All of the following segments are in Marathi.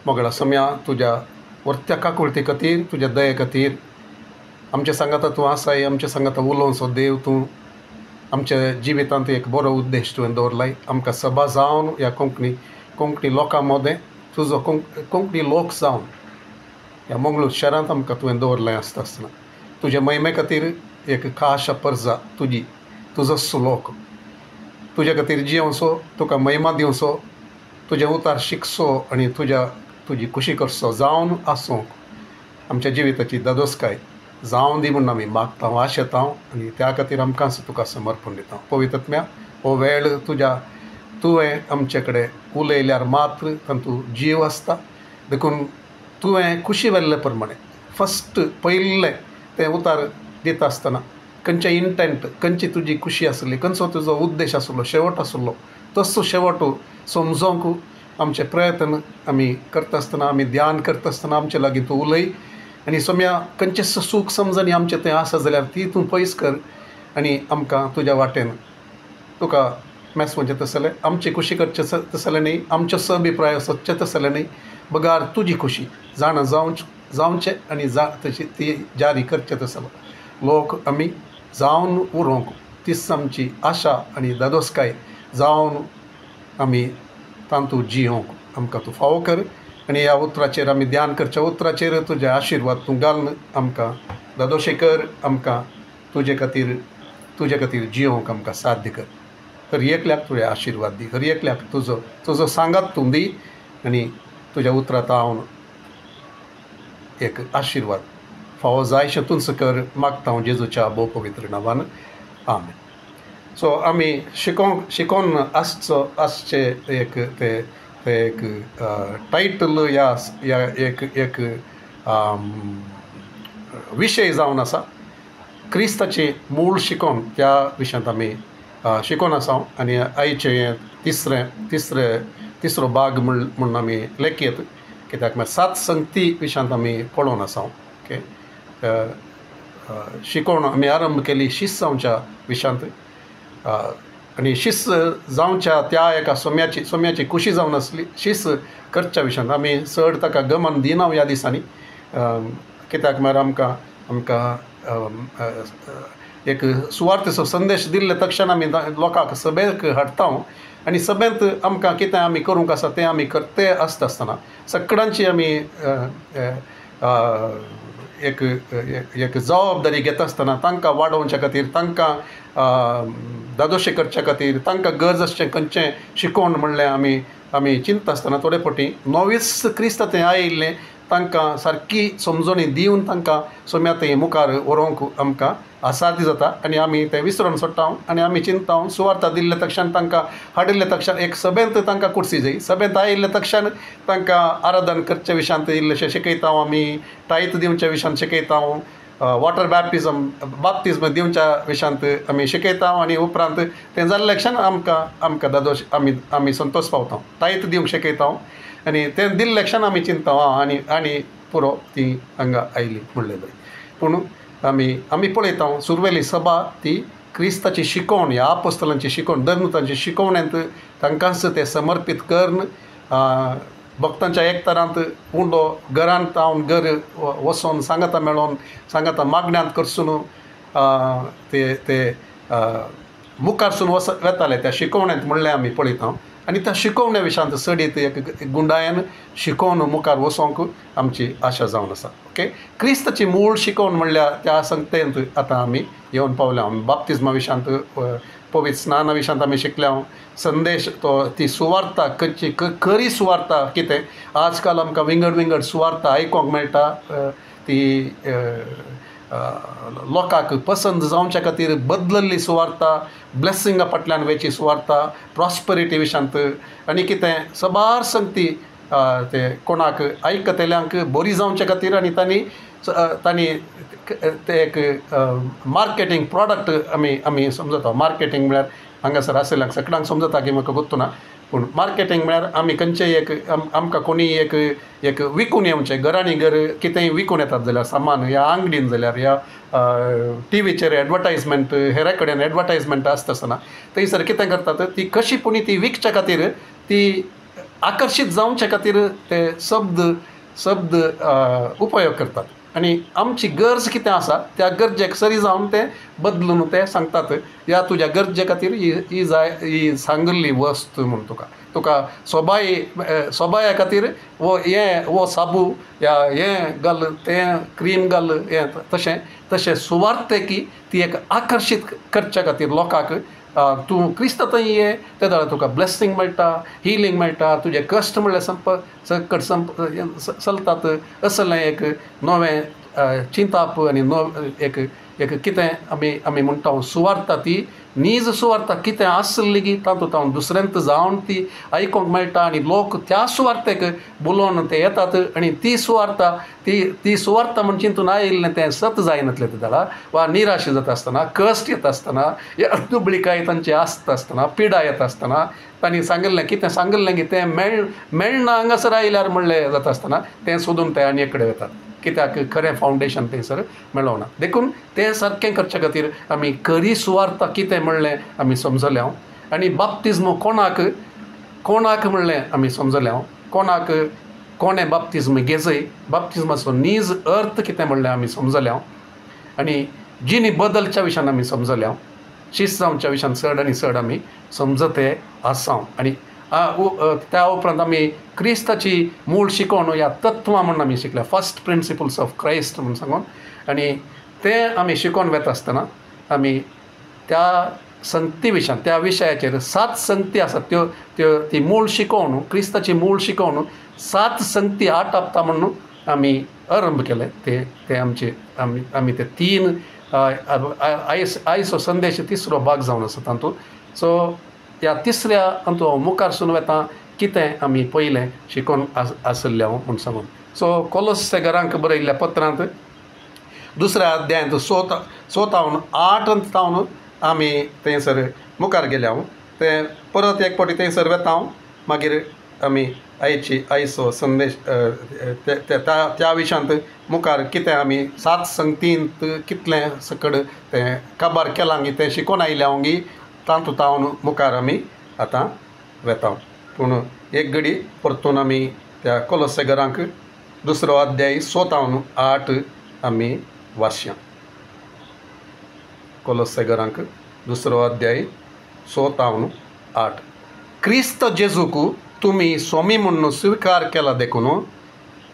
मोगळा सम्या तुज्या वर्त्या काकुळते खातीर तुज्या दये खातीर आमच्या सांगाता तूं आसाय आमच्या सांगाता उलोवचो देव तूं आमच्या जिवितांत एक बरो उद्देश तुवें दवरलाय आमकां सभा जावन ह्या कोंकणी लोकां मदें तुजो कोंकणी लोक जावन ह्या मंगळूर शहरांत आमकां तुवें दवरलें आसता आसतना तुज्या महिमे खातीर एक खाशा पर्जा तुजो लोक तुज्या खातीर जियोवचो तुका महिमा दिवचो तुजें उतार शिकचो आनी तुजी खुशी करचो जावन आसूंक आमच्या जिविताची दादोसकाय जावं दी म्हणून आमी मागता आशेता आनी त्या खातीर आमकांच तुका समर्पण दिता पवित्रात्म्या हो वेळ तुवें आमचे कडेन उलयल्यार मात्र तातूंत जीव आसता देखून तुवें खुशी वेल्ले प्रमाणे फस्ट पयलें तें उतार दिता आसतना खंयचे इंटेंट खंयची तुजी खुशी आसली खंयचो तुजो उद्देश आसलो शेवट आसलो तसो शेवट समजोवंक आमचे प्रयत्न आमी करता आसतना आमी ध्यान करता आसतना आमचे लागीं तूं उलय आनी सोम्या खंयचें सूख समजनी आमचें तें आसा जाल्यार ती तूं पयस कर आनी आमकां तुज्या वाटेन तुका मेसवचें तसलें आमची खुशी करचें तसलें न्ही आमचो अभिप्राय सच्चे तसलें न्ही बगार तुजी खुशी जाणा जावचें आनी तशी ती जारी करचें तसलो लोक आमी जावन उरोंक तीच आमची आशा आनी दादोसकाय जावन आमी तांतूं जियोंक आमकां तूं फावो कर आनी ह्या उतराचेर आमी ध्यान करच्या उतराचेर तुजे आशिर्वाद तूं घालन आमकां दादोशें कर आमकां तुजे खातीर जियोंक आमकां साध्य कर हर एकल्याक तुवें आशिर्वाद दी हर एकल्याक तुजो सांगात तूं दी आनी तुज्या उतरांत हांव एक आशिर्वाद फावो जायशें तूंच कर मागता हांव जेजूच्या भोव पवित्र नांवान आमेन. सो आमी शिकोन आसचे एक टायटल या एक विशय जावन आसा क्रिस्ताची मूळ शिकोन त्या विशयांत आमी शिकोन आसा आनी आयचे तिसरो भाग म्हणून आमी लेखयत कित्याक म्हळ्यार 7 संगती विशयांत आमी पळोवन आसा ओके शिकोण आमी आरंभ केली शिस्त जावच्या विशयांत आनी शिस्त जावच्या त्या एका सोम्याची खुशी जावन आसली शिस्त करच्या विशयांत आमी चड ताका गमन दिना ह्या दिसांनी कित्याक म्हळ्यार आमकां एक सुवार्थेचो संदेश दिल्ले तक्षण आमी लोकांक सभेक हाडटा आनी सभेंत आमकां कितें आमी करूंक आसा तें आमी करते आसतना सगळ्यांची आमी एक जबाबदारी घेता आसतना तांकां वाडोवच्या खातीर तांकां दादोशें करच्या खातीर तांकां गरज आसचें खंयचें शिकोवन म्हणलें आमी चिंतता आसतना थोडे फावटी नोवीस क्रिस्त थंय आयिल्लें तांकां सारकी समजणी दिवन तांकां सोम्या थंय मुखार व्हरोंक आमकां आसादी जाता आनी आमी तें विसरून सोडटा आनी आमी चिंतता सुवार्ता दिल्ले तक्षण तांकां हाडिल्ले तक्षण एक सभेंत तांकां कुर्सी जाय सभेंत आयिल्ले तक्षण तांकां आराधन करचे विशयांत इल्लेशें शिकयता आमी टायत दिवच्या विशयांत शिकयता वॉटर बाप्तिजम दिवच्या विशयांत आमी शिकयता आनी उपरांत तें जाल्ले क्षण आमकां दादोश आमी संतोश पावता टायत दिवंक शिकयता आनी तें दिल्ले क्षण आमी चिंतता आनी पुरो ती हांगा आयली म्हणलें पूण आमी पळयता सुरवेली सभा ती क्रिस्ताची शिकोवण ह्या आपोस्तलांची शिकोवण धर्मतांची शिकोवण्यांत तांकांच ते समर्पीत करून भक्तांच्या एकतरांत उंडो घरांत हांव घर वचोन सांगाता मेळोन सांगाता मागण्यांत करसून ते मुखारसून वेताले त्या शिकोवण्यांत म्हणलें आमी पळयता आनी त्या शिकोवण्या विशयांत चडीत एक गुंडायेन शिकोवन मुखार वचोंक आमची आशा जावन आसा ओके क्रिस्ताची मूळ शिकोवन म्हणल्यार त्या संगतेंत आतां आमी येवन पावल्या बाप्तिजमा विशयांत पवित्र स्नाना विशयांत आमी शिकल्या संदेश ती सुवार्ता खंयची खरी सुवार्ता कितें आज काल आमकां विंगड सुवार्ता आयकोंक मेळटा ती लोकांक पसंद जावच्या खातीर बदलल्ली सुवार्ता ब्लेसिंगा फाटल्यान वेची सुवार्ता प्रॉस्परिटी विशयांत आनी कितें सबार संगती ते कोणाक आयकतेल्यांक बरी जावच्या खातीर आनी तांणी ते एक मार्केटींग प्रॉडक्ट आमी समजता मार्केटींग म्हळ्यार हांगासर आसलेल्यांक सगळ्यांक समजता की म्हाका गुर्तू ना पूण मार्केटींग म्हळ्यार आमी खंयचेय आमकां कोणी एक विकून येवचें घरांनी घर कितेंय विकून येतात जाल्यार सामान ह्या आंगडीन जाल्यार ह्या टीव्हीचेर एडवर्टायजमेंट हेरा कडेन एडवर्टायजमेंट आसता आसतना थंयसर कितें करतात ती कशी पुणी ती विकच्या खातीर ती आकर्षीत जावचे खातीर ते शब्द उपयोग करतात आनी आमची गरज कितें आसा त्या गरजेक सरी जावन ते बदलून ते सांगतात ह्या तुज्या गरजे खातीर ही सांगिल्ली वस्त म्हूण तुका सोबाया खातीर वो साबू या हें घाल तें क्रीम घाल हें तशें सुवार्थेकी ती एक आकर्शीत करचे खातीर लोकांक तूं क्रिस्त थंय ये ते जाल्यार तुका ब्लेसिंग मेळटा हिलींग मेळटा तुजे कश्ट म्हणल्यार चलतात असलें एक नवें चिंताप आनी एक कितें आमी म्हणटा सुवार्ता ती नीज सुवार्ता कितें आसली की तातूंत दुसऱ्यांत जावन ती आयकूंक मेळटा आनी लोक त्या सुवार्थेक बोलोवन ते येतात आनी ती सुवार्ता म्हण चिंतून आयिल्लें तें सत जायनातलें ते जाल्यार वा निराश जाता आसतना कश्ट येता आसतना दुबळीकाय तांची आस्त आसतना पिडा येता आसतना तांणी सांगिल्लें कितें सांगिल्लें की तें मेळना हांगासर आयल्यार म्हणलें जाता आसतना तें सोदून ते आनी एक कडेन वतात कित्याक खरें फावंडेशन थंयसर मेळोना देखून तें सारकें करचे खातीर आमी खरी सुवार्ता कितें म्हणलें आमी समजले हांव आनी बाप्तिस्म कोणाक म्हणलें आमी समजले हांव कोणें बाप्तिस्म घेजय बाप्तिस्माचो नीज अर्थ कितें म्हणलें आमी समजले हांव आनी जिणी बदलच्या विशयान आमी समजले हांव शिस्त जावच्या विशयान चड आनी चड आमी समजते आसां आनी त्या उपरांत आमी क्रिस्ताची मूळ शिकवण ह्या तत्वां म्हणून आमी शिकल्या फर्स्ट प्रिंसिपल्स ऑफ क्रायस्ट म्हणून सांगून आनी तें आमी शिकोवन वेता आसतना आमी त्या संगती विशयान त्या विशयाचेर 7 संगती आसात त्यो ती मूळ शिकवण क्रिस्ताची मूळ शिकवण 7 संगती 8 हप्ता म्हणून आमी आरंभ केले ते आमचे आमी ते 3 आयचो संदेश 3रो भाग जावन आसा तातूंत सो ह्या 3ऱ्या हातूंत मुखार सुन वेता कितें आमी पयलें शिकोवन आसले हांव म्हूण सांगून सो कोलोसेकारांक बरयल्ल्या पत्रांत 2ऱ्या अध्यायांत 7 तावन आमी थंयसर मुखार गेले हांव ते परत एक फावटी थंयसर वेता हांव मागीर आमी आयचो संदेश त्या विशयांत मुखार कितें आमी 7 संगतींत कितलें सकड तें काबार केलां गी तें शिकोवन आयले हांव गी तातूंत मुखार आमी आतां वेता पूण एक घडी परतून आमी त्या कोलोसेकारांक 2रो अध्याय 7-8 आमी वाचया कोलोसेकारांक 2रो अध्याय 7-8 क्रिस्त जेजूक तुमी स्वामी म्हणून स्विकार केला देखून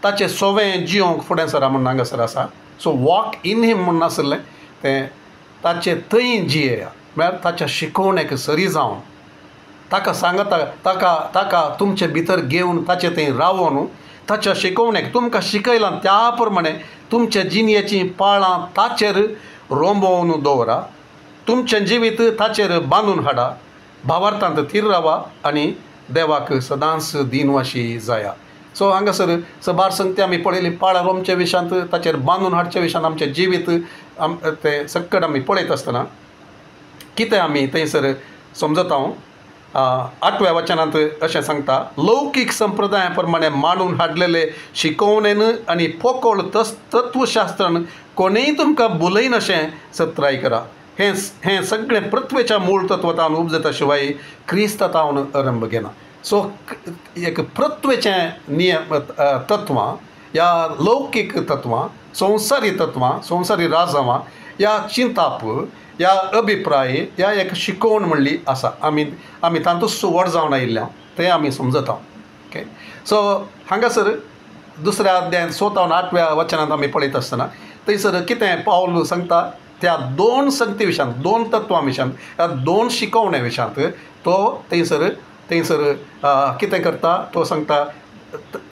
ताचें सोवें जियोंक फुडें सरा म्हणून हांगासर आसा सो वॉक इन हिम म्हणून आसलें तें ताचें थंय जियेया म्हळ्यार ताच्या शिकवणेक सरी जावन ताका सांगता ताका तुमचे भितर घेवन ताचे थंय रावून ताच्या शिकवणेक तुमकां शिकयलां त्या प्रमाणे तुमच्या जिणेचीं पाळां ताचेर रोंबोवन दवरा तुमचें जिवीत ताचेर बांदून हाडा भावार्थांत थीर रावा आनी देवाक सदांच दिनवाशी जाया सो हांगासर सबार संगती आमी पळयली पाळां रोमचे विशयांत ताचेर बांदून हाडचे विशयान आमचें जिवीत ते सक्कड आमी पळयत आसतना कितें आमी थंयसर समजता हांव 8व्या वचनांत अशें सांगता लौकीक संप्रदाया प्रमाणे मांडून हाडलेले शिकवणेन आनी पोकळ तत्वशास्त्रान कोणेय तुमकां बुलयन अशें सत्राय करा हें सगळें पृथ्वेच्या मूळ तत्वतान उपजता शिवाय क्रिस्तांतावन आरंभ घेना सो एक पृथ्वेचें नियम तत्वां ह्या लौकीक तत्वां संवसारी राजावां ह्या चिंताप ह्या अभिप्राय ह्या एक शिकवण म्हणली आसा आमी तातूंत सुवड जावन आयिल्ल्या तें आमी समजता ओके सो हांगासर 2ऱ्या अध्यायांत 7-8व्या वचनांत आमी पळयत आसतना थंयसर कितें पावल सांगता त्या 2 संगती विशयांत 2 तत्वां विशयांत ह्या 2 शिकवण्या विशयांत तो थंयसर कितें करता तो सांगता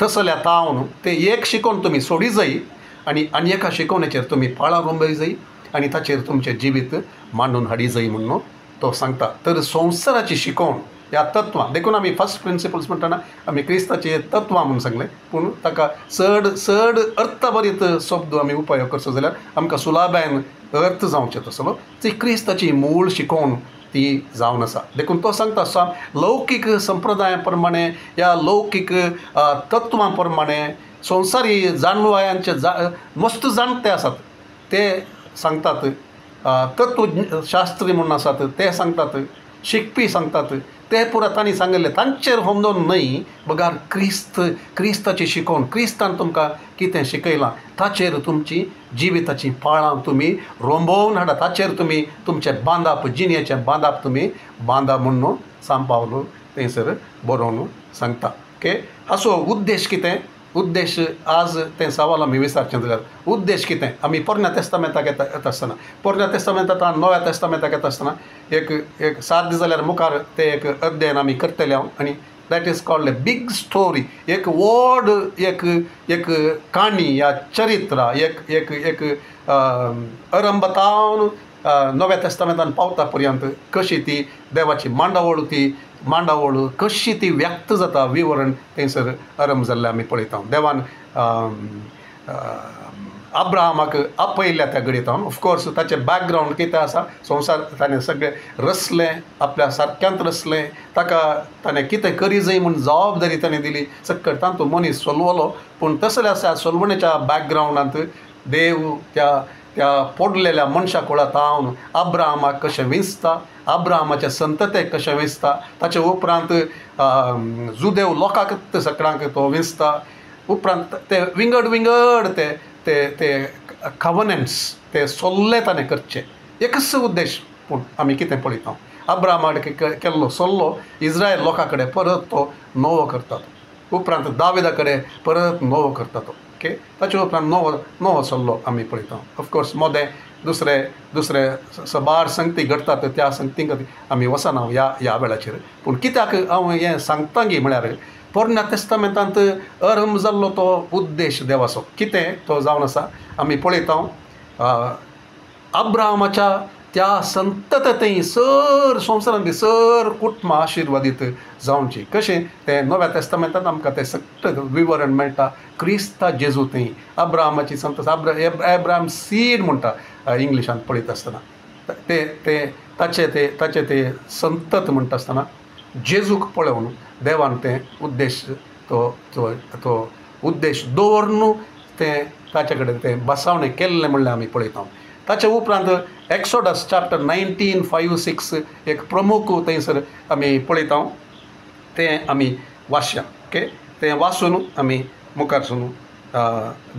तसल्या तावन ते एक शिकवण तुमी सोडी जायी आनी एका शिकवणेचेर तुमी पाळां रोंबय जायी आनी ताचेर तुमचें जिवीत मांडून हाडी जायी म्हणून तो सांगता तर संवसाराची शिकवण ह्या तत्वां देखून आमी फर्स्ट प्रिंसिपल्स म्हणटना आमी क्रिस्ताची तत्वां म्हणून सांगलें पूण ताका चड अर्थभरीत शब्द आमी उपयोग करचो जाल्यार आमकां सुलाभान अर्थ जावचें तसलो ती क्रिस्ताची मूळ शिकवण ती जावन आसा देखून तो सांगता लौकीक संप्रदाया प्रमाणे ह्या लौकीक तत्वां प्रमाणे संवसारी जाणवायांचे मस्त जाणटे आसात ते सांगतात तत्वशास्त्री म्हणून आसात ते सांगतात शिकपी सांगतात ते पुरा तांणी सांगले तांचेर होमदोन न्हय बगार क्रिस्ताची शिकोवन क्रिस्तान तुमकां कितें शिकयलां ताचेर तुमची जिविताची पाळां तुमी रोंबोवन हाडा ताचेर तुमी तुमचें बांदप जिणेचें बांदप तुमी बांदा म्हणून सांपावलो थंयसर बरोवन सांगता ओके हाचो उद्देश कितें उद्देश आज तें सवाल आमी विचारचें जाल्यार उद्देश कितें आमी पोरण्या तेस्तामेंताक येता आसतना पोरण्या तेस्तामेंतांत नव्या तेस्तामेंताक येता आसतना एक 7 दीस जाल्यार मुखार तें एक अध्ययन आमी करतले हांव आनी that is called a big story एक व्हड एक काणी या चरित्र एक अरंभतावन नव्या तेस्तामेंतान पावता पर्यंत कशी ती देवाची मांडावळ कशी ती व्यक्त जाता विवरण थंयसर आरंभ जाल्लें आमी पळयता देवान अब्राहमाक आपयल्या त्या घडयेंत ऑफकोर्स ताचें बॅकग्रावंड कितें आसा संवसार ताणें सगळें रचलें आपल्या सारक्यांत रचलें ताणें कितें करी जाय म्हूण जबाबदारी ताणें दिली सकट तातूंत मनीस चलवलो पूण तसलें आसा चलवणेच्या बॅकग्रावंडांत देव त्या पडलेल्या मनशा कुळांत हांव अब्राहमाक कशें विंचता अब्राहमाच्या संततेक कशें विंचता ताचे उपरांत जुदेव लोकांक सगळ्यांक तो विंचता उपरांत ते विंगड ते कवनंट्स ते सोल्ले ताणें करचे एकच उद्देश पूण आमी कितें पळयता अब्राहमा केल्लो सोल्लो इस्रायल लोकां कडेन परत तो नवो करता उपरांत दाविदा कडेन परत नवो करता तो ओके ताचे उपरांत नवो सोल्लो आमी पळयता ऑफकोर्स मोदें दुसरे सबार संगती घडटात त्या संगतींक आमी वचना ह्या वेळाचेर पूण कित्याक हांव हें सांगता गी म्हळ्यार पोरण्या तेस्तामेंतांत आरंभ जाल्लो तो उद्देश देवाचो कितें तो जावन आसा आमी पळयता अब्राहमाच्या त्या संततेंतय सर संवसारांतली सर कुटुंबां आशिर्वादीत जावची कशें तें नव्या तेस्तामेंतांत आमकां तें सगळें विवरण मेळटा क्रिस्ता जेजूतय अब्राहमाची संतत एब्राहम सीड म्हणटा इंग्लिशांत पळयत आसतना ताचे ते संतत म्हणटा आसतना जेजूक पळोवन देवान तें उद्देश तो उद्देश दवरून तें ताचे कडेन तें बसावणें केल्लें म्हणलें आमी पळयता ताचे उपरांत एक्सोडस चॅप्टर 19:5-6 एक प्रमुख थंयसर आमी पळयता तें आमी वाचया ओके तें वाचून आमी मुखारसून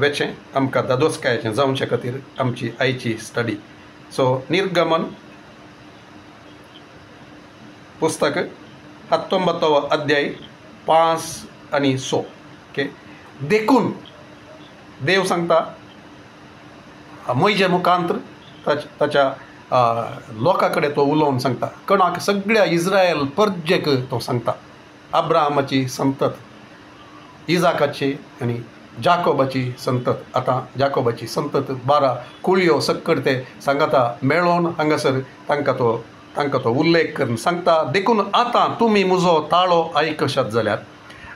वेचें आमकां दादोसकायेचें जावचे खातीर आमची आयची स्टडी सो निर्गमन पुस्तक 19 अध्याय 5 आनी 6 ओके देखून देव सांगता मोइजे मुखांतर ताच्या लोकां कडेन तो उलोवन सांगता कोणाक सगळ्या इस्रायल परजेक तो सांगता अब्राहमाची संतत इजाकाची आनी जाकोबाची संतत आतां जाकोबाची संतत 12 कुळयो सक्कड ते सांगता मेळोवन हांगासर तांकां तो उल्लेख करून सांगता देखून आतां तुमी म्हजो ताळो आयकशात जाल्यार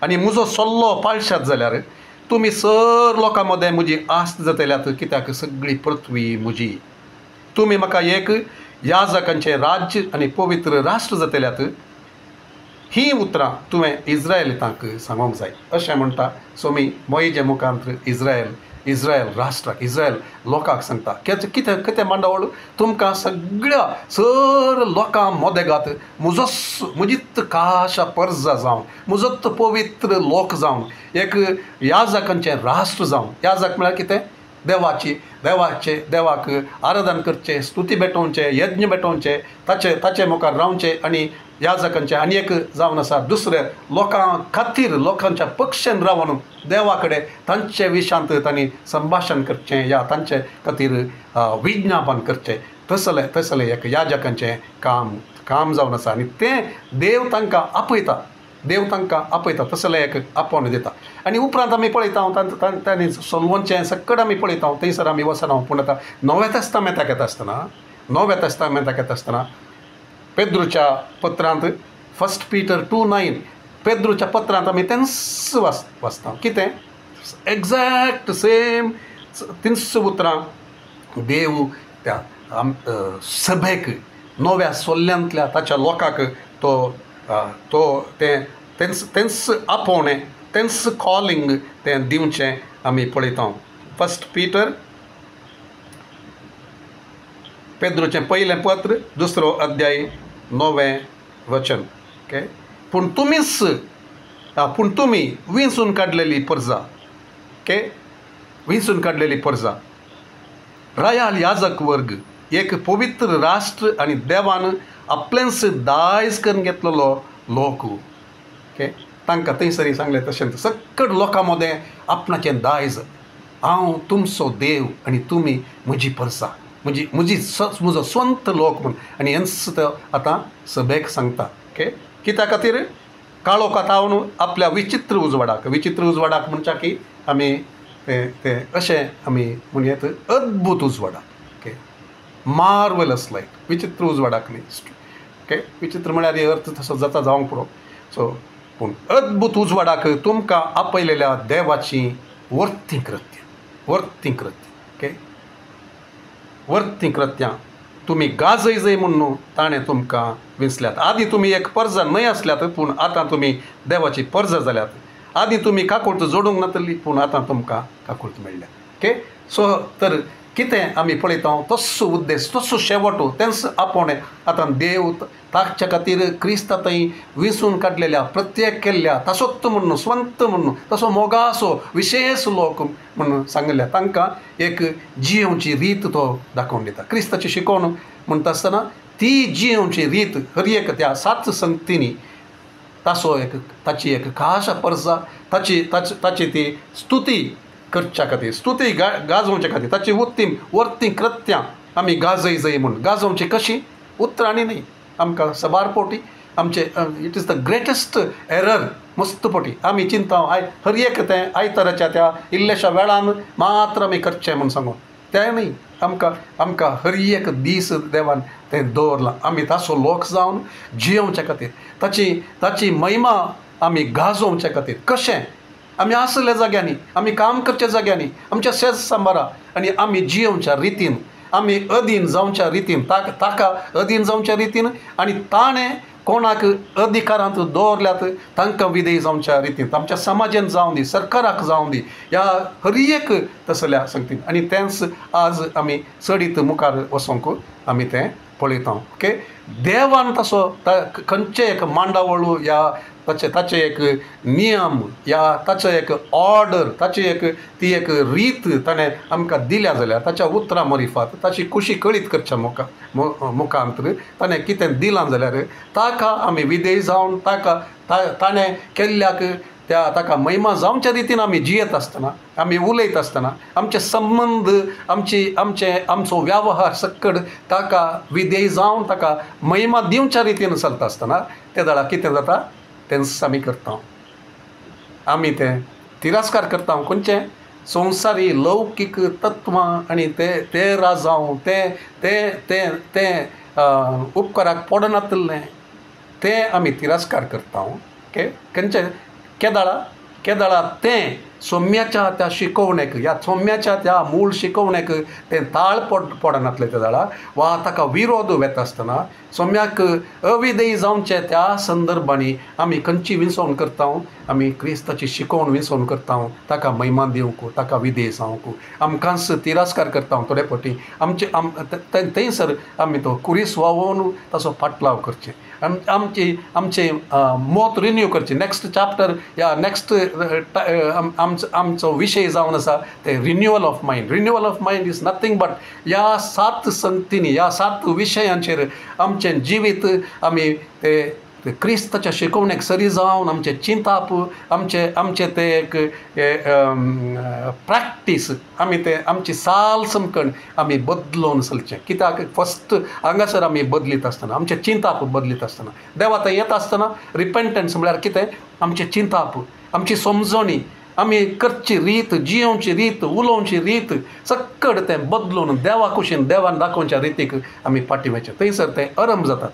आनी म्हजो सल्लो पाळशात जाल्यार तुमी सर लोकां मदें म्हजी आस्त जातल्यात कित्याक सगळी पृथ्वी म्हजी तुमी म्हाका एक याजकांचें राज्य आनी पवित्र राष्ट्र जातल्यात ही उतरां तुवें इस्रायलितांक सांगूंक जाय अशें म्हणटा सो मी मोइजे मुखांतर इस्रायल राष्ट्राक इस्रायल लोकांक सांगता कितें मांडावळ तुमकां सगळ्या सर लोकां मोदेगात म्हजीच काशा पर्जा जावन म्हजोच पवित्र लोक जावन एक याजकांचें राष्ट्र जावन याजक म्हळ्यार कितें देवाक आराधन करचें स्तुती भेटोवचें यज्ञ भेटोवचें ताचे मुखार रावचें आनी याजकांचें आनी एक जावन आसा दुसरे लोकां खातीर लोकांच्या पक्षान रावन देवा कडेन तांचे विशयांत तांणी संभाशण करचें या तांचे खातीर विज्ञापन करचें तसलें एक याजकांचें काम जावन आसा आनी तें देव तांकां आपयता तसलें एक आपोवन दिता आनी उपरांत आमी पळयता तांणी सोलवनचें सकट आमी पळयता थंयसर आमी वचना पूण आतां नव्या तेस्तामेंताक येता आसतना पेद्रूच्या पत्रांत 1 Peter 2:9 पेद्रूच्या पत्रांत आमी तेंच वाचता कितें एक्झॅक्ट सेम तिनच उतरां देव त्या सभेक नव्या सोल्ल्यांतल्या ताच्या लोकांक तेंच आपोवणें तेंच कॉलिंग तें दिवचें आमी पळयता 1 Peter पेद्रूचें पयलें पत्र 2 अध्याय 9वें वचन ओके पूण तुमी विंचून काडलेली परजा ओके विंचून काडलेली परजा रायाल याजक वर्ग एक पवित्र राष्ट्र आनी देवान आपलेंच दायज करून घेतलेलो लोक ओके तांकां थंयसरी सांगलें तशें सक्कड लोकां मदें आपणाचें दायज हांव तुमचो देव आनी तुमी म्हजी परसा म्हजो स्वंत लोक म्हूण आनी हेंच तो आतां सभेक सांगता ओके कित्या खातीर काळो कातावन आपल्या विचित्र उजवाडाक म्हणच्या की आमी ते अशें आमी म्हणयेत अद्भुत उजवाडाक ओके मार्वलस लायट विचित्र उजवाडाक न्ही ओके विचित्र म्हळ्यार अर्थ तसो जाता जावंक पुरो सो पूण अद्भुत उजवाडाक तुमकां आपयलेल्या देवाची वर्ती कृत्य ओके वर्ती कृत्यां तुमी गाजय म्हूण न्हू ताणें तुमकां विंचल्यात आदीं तुमी एक परजा न्हय आसल्यात पूण आतां तुमी देवाची परजा जाल्यात आदीं तुमी काकुळट जोडूंक नातली पूण आतां तुमकां काकुळट मेळ्ळ्या ओके सो तर कितें आमी पळयता तस्सो उद्देश तस्सो शेवटो तेंच आपोवणें आतां देव ताच्या खातीर क्रिस्ता थंय विंचून काडलेल्या प्रत्येक केल्ल्या तासोत्त म्हूण स्वंत म्हूण तसो मोगासो विशेश लोक म्हणून सांगल्या तांकां एक जियोवची रीत तो दाखोवन दिता क्रिस्ताची शिकोवण म्हणटा आसतना ती जियोवची रीत हर एक त्या 7 संगतींनी ताची एक खास परजा ताची ती स्तुती करच्या खातीर स्तुती गाजोवच्या खातीर ताची वर्ती कृत्यां आमी गाजय म्हूण गाजोवची कशी उतरांनी न्ही आमकां सबारपोटी आमचे it is the greatest error मस्तपोटी आमी चिंता हर एक तें आयताराच्या त्या इल्लेशा वेळान मात्र आमी करचें म्हूण सांगून तें न्ही आमकां हर एक दीस देवान तें दवरलां आमी ताचो लोक जावन जियोवच्या खातीर ताची महिमा आमी गाजोवच्या खातीर कशें आमी आसल्या जाग्यांनी आमी काम करच्या जाग्यांनी आमच्या शेज सांबारा आनी आमी जियोवच्या रितीन आमी अधीन जावच्या रितीन ताका अधीन जावच्या रितीन आनी ताणें कोणाक अधिकारांत दवरल्यात तांकां विधेय जावच्या रितीन आमच्या समाजान जावं दी सरकाराक जावं दी ह्या हर एक तसल्या संगतीन आनी तेंच आज आमी चडीत मुखार वचोंक आमी तें पळयता ओके देवान तसो खंयचे एक मांडावळू या ताचे एक नियम या ताचो एक ऑर्डर ती एक रीत ताणें आमकां दिल्या जाल्यार ताच्या उतरां मरिफात ताची खुशी कळीत करच्या मुखांतर ताणें कितें दिलां जाल्यार ताका आमी विधेय जावन ताणें केल्ल्याक ताका महिमा जावच्या रितीन आमी जियेत आसतना आमी उलयत आसतना आमचे संबंद आमचो वेवहार सक्कड ताका विधेय जावन ताका महिमा दिवच्या रितीन चलता आसतना त्या वेळार कितें जाता तेंच आमी करता आमी तें तिरस्कार करता खंयचें संवसारी लौकीक तत्वां आनी ते राजांव ते उपकाराक पडनातलें तें आमी तिरस्कार करता ओके खंयचें केदाळा तें सोम्याच्या त्या शिकोवणेक ह्या सोम्याच्या त्या मूळ शिकोवणेक तें ताळ पडनातलें त्या वेळार वा ताका विरोध वेता आसतना सोम्याक अविधेय जावचे त्या संदर्भांनी आमी खंयची विंचवण करता आमी क्रिस्ताची शिकोवण विंचवण करता ताका महिमा दिवंक ताका विधेय जावंक आमकांच तिरस्कार करता थोडे फावटी थंयसर आमी तो कुरीस वावोवन ताचो फाटलाव करचे आमचे मोत रिन्यू करचे नेक्स्ट चॅप्टर या नेक्स्ट आमचो विशय जावन आसा ते renewal of mind is nothing but ह्या 7 संगतींनी ह्या 7 विशयांचेर आमचें जिवीत आमी ते क्रिस्ताच्या शिकोवणेक सरी जावन आमचे चिंताप आमचे ते एक प्रॅक्टीस आमी ते आमची साल समकण आमी बदलोवन चलचें कित्याक फस्ट हांगासर आमी बदलीत आसतना आमचे चिंताप बदलीत आसतना देवा थंय येता आसतना रिपेंटन्स म्हळ्यार कितें आमचे चिंताप आमची समजणी आमी करची रीत जियोवची रीत उलोवची रीत सक्कड तें बदलून देवा कुशीन देवान दाखोवच्या रितीक आमी फाटीं थंयसर तें आरंभ जाता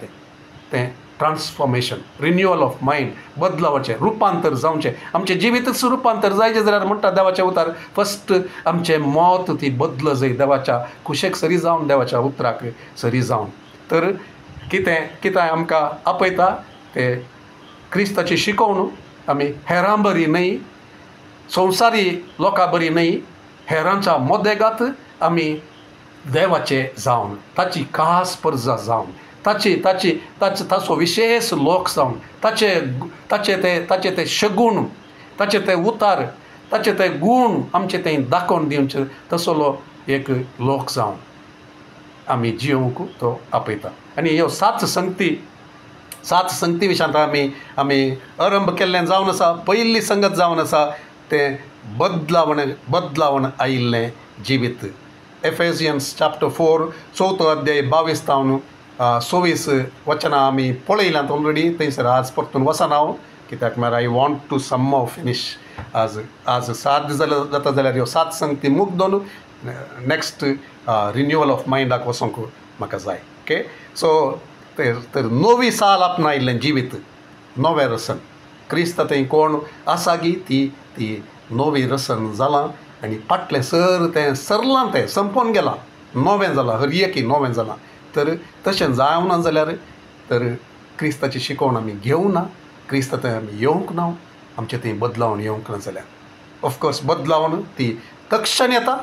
तें ट्रान्सफॉर्मेशन रिन्युअल ऑफ मायंड बदलावाचें रुपांतर जावचें आमचें जिवीतच रुपांतर जायचें जाल्यार म्हणटा देवाचें उतार फस्ट आमचें मोत ती बदल जाय देवाच्या कुशेक सरी जावन देवाच्या उतराक सरी जावन तर कितें आमकां आपयता तें क्रिस्ताची शिकोवण आमी हेरां बरी न्हय संवसारी लोकां बरी न्हय हेरांच्या मोदेगात आमी देवाचे जावन ताची खास परजा जावन ताची ताची ताचे ताचो विशेष लोक जावन ताचे ते शगूण, ताचे ते उतार, ताचे ते गूण आमचे ते दाखोवन दिवचे, तसलो एक लोक जावन आमी जिवंक तो आपयता. आनी ह्यो 7 संगती विशयांत आमी आरंभ केल्लें जावन आसा. पयली संगत जावन आसा तें बदलावण आयिल्लें जिवीत. एफेजियन्स चॅप्टर 4 चवथो अध्याय 22 तावन 26 वचनां आमी पळयल्यांत ऑलरेडी. थंयसर आज परतून वचना हांव, कित्याक म्हळ्यार I want to some finish. आज 7 जाता जाल्यार ह्यो 7 संगती मुग्दून नेक्स्ट रिन्युअल ऑफ मायंडाक वचोंक म्हाका जाय. ओके, सो तर नवी साल आपणायिल्लें जिवीत, नवें रसन. क्रिस्त थंय कोण आसा गी ती नवी रसन जालां. आनी फाटलें तें सरलां, तें संपोवन गेलां, नवें जालां, हर एकी नवें जालां. तर तशें जावना जाल्यार तर क्रिस्ताची शिकवण आमी घेवंक ना, क्रिस्त थंय आमी येवंक ना, आमचें थंय बदलावण येवंक ना जाल्यार ऑफकोर्स बदलावण ती तक्षण येता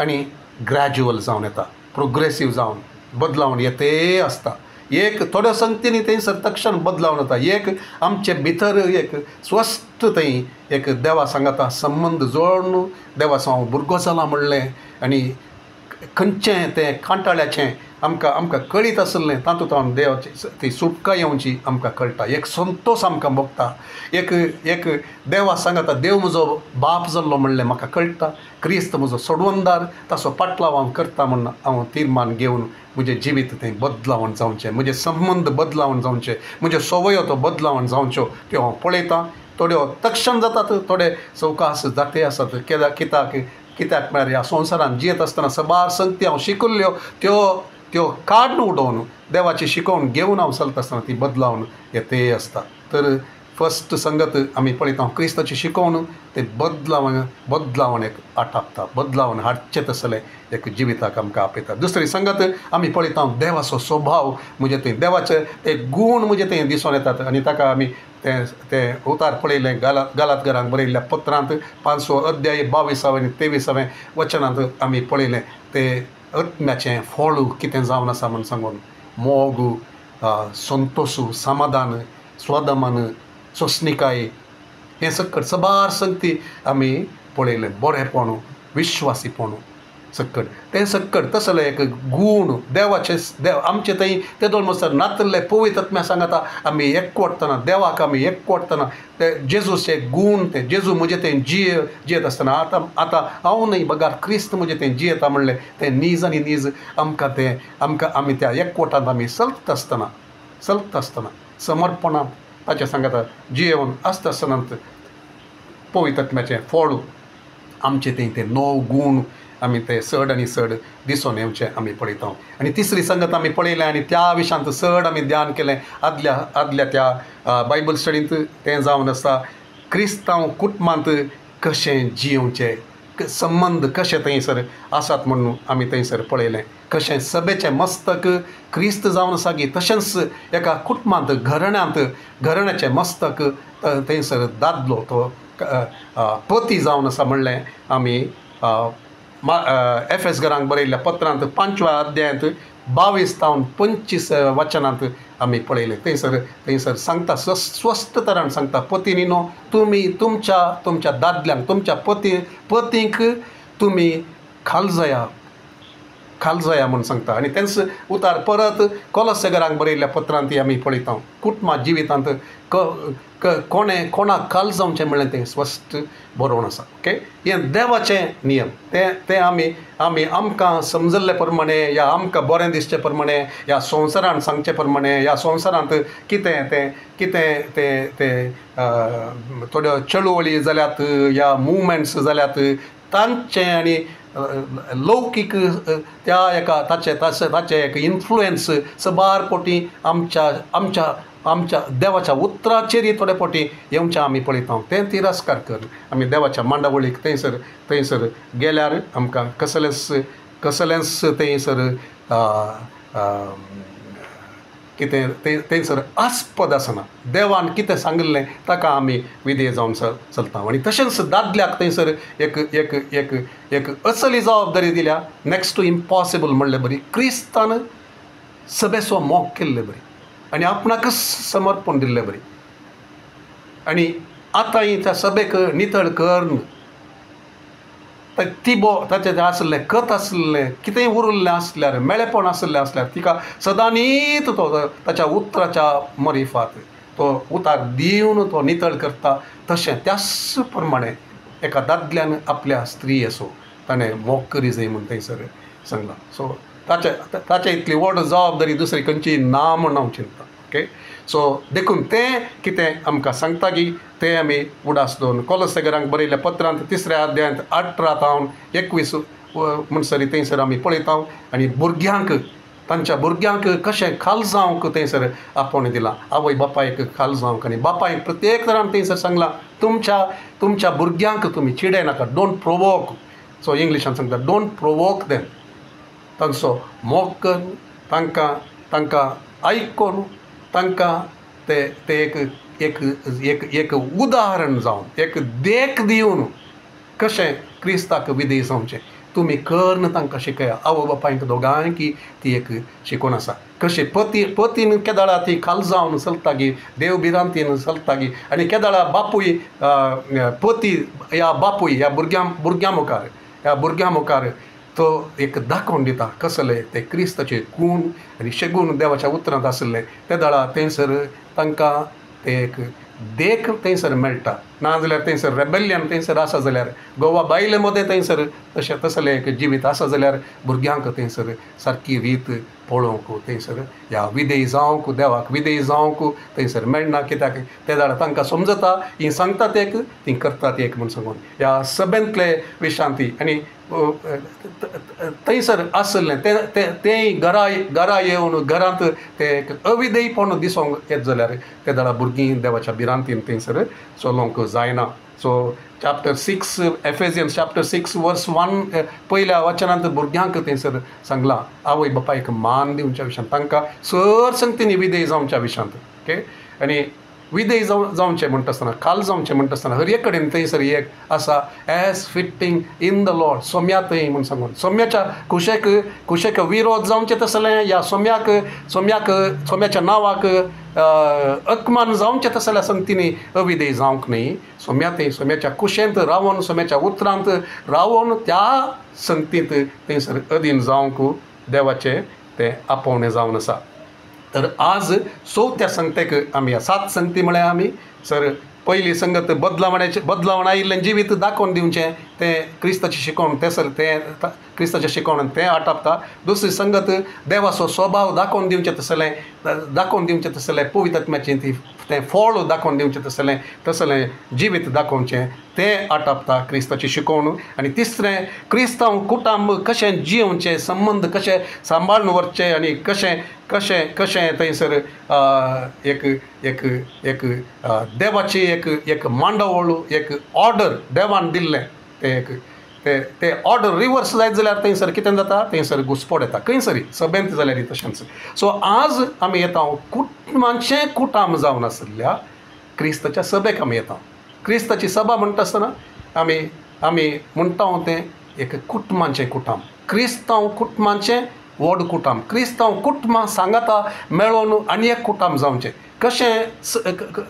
आनी ग्रॅज्युअल जावन येता, प्रोग्रेसीव जावन बदलावण येते आसता. एक थोड्या संगतींनी थंयसर तक्षण बदलावण येता. एक आमचे भितर एक स्वस्थ थंय एक देवा सांगाता संबंध जोडून देवाचो हांव भुरगो जाला म्हणलें आनी खंयचें तें कांटाळ्याचें आमकां कळीत आसलें तातूंत देवाची ती सुटका येवची आमकां कळटा. एक संतोश आमकां भोगता. एक देवा सांगाता देव म्हजो बाप जाल्लो म्हणलें म्हाका कळटा. क्रिस्त म्हजो सोडवणदार, ताचो पाटलाव हांव करता म्हूण हांव तीर्मान घेवन म्हजें जिवीत थंय बदलावण जावचें, म्हजे संबंद बदलावण जावचे, म्हज्यो सवयो तो बदलावण जावच्यो त्यो हांव पळयतां. थोड्यो तक्षण जातात, थोडे सवकास जाते आसात. कित्याक म्हळ्यार ह्या संवसारांत जियेत आसतना सबार संगती हांव शिकल्ल्यो त्यो काडून उडोवन देवाची शिकवण घेवन हांव चलता आसतना ती बदलावण येते आसता. तर फस्ट संगत आमी पळयता क्रिस्ताची शिकवण ते बदलावण एक आटापता, बदलावण हाडचें तसलें एक जिविताक आमकां आपयता. दुसरी संगत आमी पळयता देवाचो स्वभाव म्हणजे ते देवाचे ते गूण म्हणजे ते दिसून येतात. आनी ताका आमी ते उतार पळयलें गालात घरांक बरयल्ल्या पत्रांत 5 अध्याय 22 आनी 23 वचनांत आमी पळयलें ते आत्म्याचें फळ कितें जावन आसा म्हूण सांगून मोग, संतोशू, समाधान, स्वदमन, सोंसणिकाय हें सकट सबार संगती आमी पळयलें. बरेपण, विश्वासीपण सकट तें सकट तसलें एक गूण देव आमचे थंय ते दोन मसर नातल्ले पवित्र आत्म्या सांगता आमी एकवटतना देवाक आमी एकवटतना ते जेजूचे गूण ते जेजू म्हणजे तें जियेत आसतना आतां हांव न्हय बगार क्रिस्त म्हणजे तें जियेता म्हणलें तें नीज आनी नीज आमकां आमी त्या एकवटांत आमी चलता आसतना समर्पणांत ताचे सांगता जियेवन आसता आसतनात पवित्र आत्म्याचें फळ आमचे ते 9 गूण आमी ते चड आनी चड दिसून येवचें आमी पळयता. आनी तिसरी संगत आमी पळयलें आनी त्या विशयांत चड आमी ध्यान केलें आदल्या त्या बायबल स्टडींत तें जावन आसा क्रिस्तांव कुटुंबांत कशें जियोवचें, संबंद कशे थंयसर आसात म्हणून आमी थंयसर पळयलें. कशें सभेचें मस्तक क्रिस्त जावन आसा की तशेंच एका कुटुंबांत घराण्याचें मस्तक थंयसर दादलो तो पती जावन आसा म्हणलें आमी एफएस घरांक बरयल्ल्या पत्रांत 5व्या अध्यायांत 22 तावन 25 वचनांत आमी पळयलें. थंयसर सांगता स्वस्थ तरान सांगता पतींनो तुमी तुमच्या दादल्यांक तुमच्या पतींक तुमी खालजया म्हूण सांगता. आनी तेंच उतार परत कोलोसे घरांक बरयल्ल्या पत्रांत आमी पळयता कुटुंबा जिवितांत कोणाक काल जावचें म्हणलें तें स्पश्ट बरोवन आसा. ओके, हें देवाचें नियम ते आमी आमकां समजल्ले प्रमाणे या आमकां बरें दिसचे प्रमाणे या संवसारांत सांगचे प्रमाणे या संवसारांत कितें ते थोड्यो चळवळी जाल्यात या मुवमेंट्स जाल्यात तांचे आनी लौकीक त्या एका ताचे एक इन्फ्लुएन्स सबार पोटी आमच्या देवाच्या उतराचेर थोडे पोटी येवचें आमी पळयता. तें तिरस्कार कर आमी देवाच्या मांडावळीक थंयसर गेल्यार आमकां कसलेंच थंयसर कितें थंयसर आस्पद आसना. देवान कितें सांगलें ताका आमी विधेय जावन चलता. आनी तशेंच दादल्याक थंयसर एक असली जबाबदारी दिल्या नेक्स्ट टू इम्पॉसिबल म्हणलें बरी. क्रिस्तान सभेचो मोग केल्ले बरी आनी आपणाकच समर्पण दिल्लें बरी आनी आतां त्या सभेक नितळ कर्ण ताचें आसलें कथ आसलें कितेंय उरिल्लें आसल्यार मेळेपण आसलें आसल्यार तिका सदांनीच तो ताच्या उतराच्या मरिफात तो उतार दिवन तो नितळ करता तशें त्याच प्रमाणें एका दादल्यान आपल्या स्त्री असो ताणें मोग करी जाय म्हूण थंयसर सांगलां. सो ताचे इतली व्हड जबाबदारी दुसरी खंयची ना म्हूण हांव चिंतता. ओके, सो देखून तें कितें आमकां सांगता की तें आमी उडास दवरून कोलोसेगरांक बरयल्या पत्रांत 3ऱ्या अध्यायांत 18 ते 21 म्हणसरी थंयसर आमी पळयता आनी भुरग्यांक तांच्या भुरग्यांक कशें खाल जावंक थंयसर आपोवन दिलां. आवय बापायक खाल जावंक आनी बापायक प्रत्येक तरान थंयसर सांगलां तुमच्या भुरग्यांक तुमी चिडय नाका, डोंट प्रोवोक. सो इंग्लिशान सांगता डोंट प्रोवोक देम. तांचो मोग कर, तांकां आयकोन तांकां ते एक उदाहरण जावन एक देख दिवन कशें क्रिस्ताक विधेय जावचें तुमी कर्ण तांकां शिकया. आवय बापायक दोगांय की ती एक शिकून आसा. कशें पतीन केदाळा ती खाल जावन चलतागी देव भिरांतीन चलतागी आनी केदाळा बापूय पती ह्या बापूय ह्या भुरग्यां मुखार तो एक दाखोवन दिता कसलें ते क्रिस्ताचे गूण आनी शेगूण देवाच्या उतरांत आसलें ते दाळा थंयसर तांकां ते एक देख थंयसर मेळटा. नाजाल्यार थंयसर रेबेलियन थंयसर आसा जाल्यार गोवा बायले मदें थंयसर तसलें एक जिवीत आसा जाल्यार भुरग्यांक थंयसर सारकी रीत पळोवंक थंयसर ह्या विधेय जावंक देवाक विधेय जावंक थंयसर मेळना. कित्याक ते दाडा तांकां समजता ही सांगतात एक ती करतात एक म्हूण सांगून ह्या सभेंतले विशांती आनी थंयसर आसलें तेंय घरा येवन घरांत ते एक अविधेयपण दिसोंक येत जाल्यार ते दाडा भुरगीं देवाच्या भिरांतीन थंयसर चलोवंक जायना. सो चॅप्टर 6 एफेजियन्स चॅप्टर 6 वर्स 1 पयल्या वचनांत भुरग्यांक थंयसर सांगलां आवय बापायक मान दिवच्या विशयांत तांकां सर संगतींनी विधेय जावच्या विशयांत. ओके, आनी विधेय जावचें म्हणटा आसतना खाल जावचें म्हणटा आसतना हर एक कडेन थंयसर एक आसा as fitting in the Lord. सोम्यातय म्हूण सांगून सोम्याच्या कुशेक विरोध जावचें तसलें या सोम्याच्या नांवाक अकमान जावचें तसल्या संगतींनी अविधेय जावंक न्ही. सोम्याच्या कुशेंत रावून सोम्याच्या उतरांत रावून त्या संगतींत थंयसर अधीन जावंक देवाचें तें आपोवणें जावन आसा. तर आज 4थ्या संगतेक आमी 7 संगती म्हळ्यार आमी सर पयली संगत बदलावण आयिल्लें जिवीत दाखोवन दिवचें तें क्रिस्ताचें शिकोवण तें क्रिस्ताचें शिकोवण तें आटापता. दुसरी संगत देवाचो स्वभाव दाखोवन दिवचें तसलें पवित्र आत्म्याचें तें फळ दाखोवन दिवचें तसलें जिवीत दाखोवचें तें आटापता क्रिस्ताचें शिकोवण. आनी तिसरें क्रिस्तांव कुटुंब कशें जियोवचें संबंद कशें सांबाळून व्हरचें आनी कशें थंयसर एक देवाची एक मांडवळ एक ऑर्डर देवान दिल्लें ते ऑर्डर रिवर्स जायत जाल्यार थंयसर कितें जाता थंयसर घुसपड येता खंयसरी सभेंत जाल्यार तशेंच. सो आज आमी येता कुटुंबाचें कुटाम जावन आसलेल्या क्रिस्ताच्या सभेक आमी येता. क्रिस्ताची सभा म्हणटा आसतना आमी म्हणटा तें एक कुटुंबाचें कुटाम क्रिस्तांव कुटुंबाचें व्हड कुटाम क्रिस्तांव कुटुंबां सांगाता मेळोन आनी एक कुटाम जावचें. कशें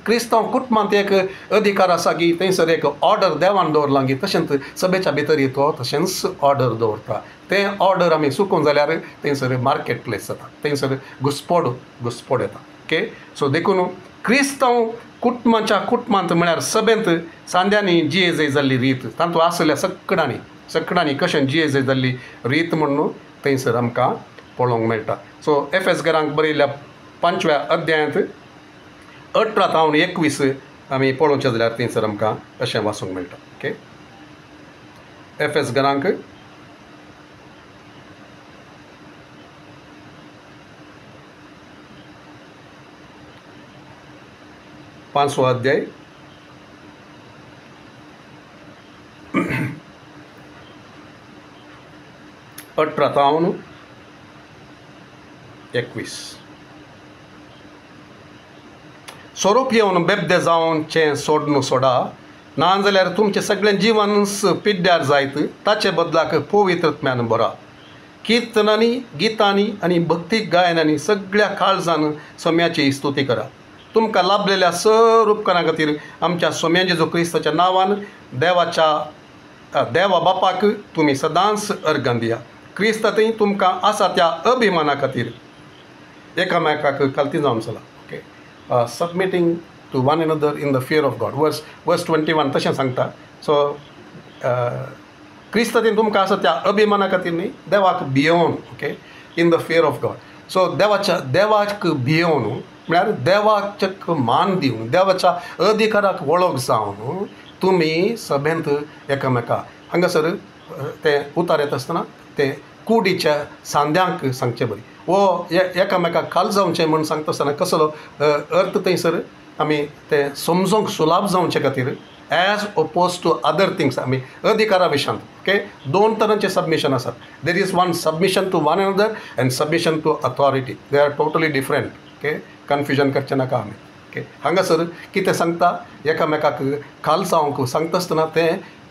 क्रिस्तांव कुटुंबांत एक अधिकार आसा की थंयसर एक ऑर्डर देवान दवरलां की तशेंच सभेच्या भितर तो तशेंच ऑर्डर दवरता. तें ऑर्डर आमी चुकून जाल्यार थंयसर मार्केट प्लेस जाता थंयसर घुसपड येता. ओके, सो देखून क्रिस्तांव कुटुंबांत म्हळ्यार सभेंत सांद्यांनी जिये जाल्ली रीत तातूंत आसलेल्या सगळ्यांनी कशें जिये जाल्ली रीत म्हणून थंयसर आमकां पळोवंक मेळटा. सो एफेसकारांक बरयल्ल्या 5व्या अध्यायांत 18 ते 21 आमी पळोवचें जाल्यार थंयसर आमकां अशें वाचूंक मेळटा. ओके, एफेसकारांक 5वो अध्याय 18 ते 21 स्वरूप येवन बेबदे जावनचें सोडा नाजाल्यार तुमचें सगळें जिवन पिड्ड्यार जायत ताचे बदलाक पवित्र आत्म्यान बरा कीर्तनांनी गितांनी आणि भक्तीक गायनांनी सगळ्या काळजान सोम्याची स्तुती करा. तुमकां लाभलेल्या सर्व उपकारां खातीर आमच्या सोम्या जेजू क्रिस्ताच्या नांवान देवा बापाक तुमी सदांच अर्घां दिया. क्रिस्तांतय तुमकां आसा त्या अभिमाना खातीर एकामेकाक खालती जावन चला. Okay, submitting to one another in the fear of God. Verse 21 तशें सांगता. सो क्रिस्तांतय तुमकां आसा त्या अभिमाना खातीर न्ही, देवाक भियोवन, okay, in the fear of God. So देवाक भियोवन म्हळ्यार देवाक मान दिवन देवाच्या अधिकाराक वळख जावन तुमी सभेंत एकामेका हांगासर ते उतार येता आसतना ते कुडीच्या सांद्यांक सांगचे बरी वो एकामेकाक खाल जावचें म्हूण सांगता आसतना कसलो अर्थ थंयसर आमी ते समजूंक सुलाभ जावचे खातीर as oppose to other things आमी अधिकारा विशयांत. ओके, दोन तरांचे सबमिशन आसात. There is one submission to one another and submission to authority. They are totally different. Okay, confusion करचें नाका आमी. ओके, हांगासर कितें सांगता एकामेकाक खाल जावंक सांगता आसतना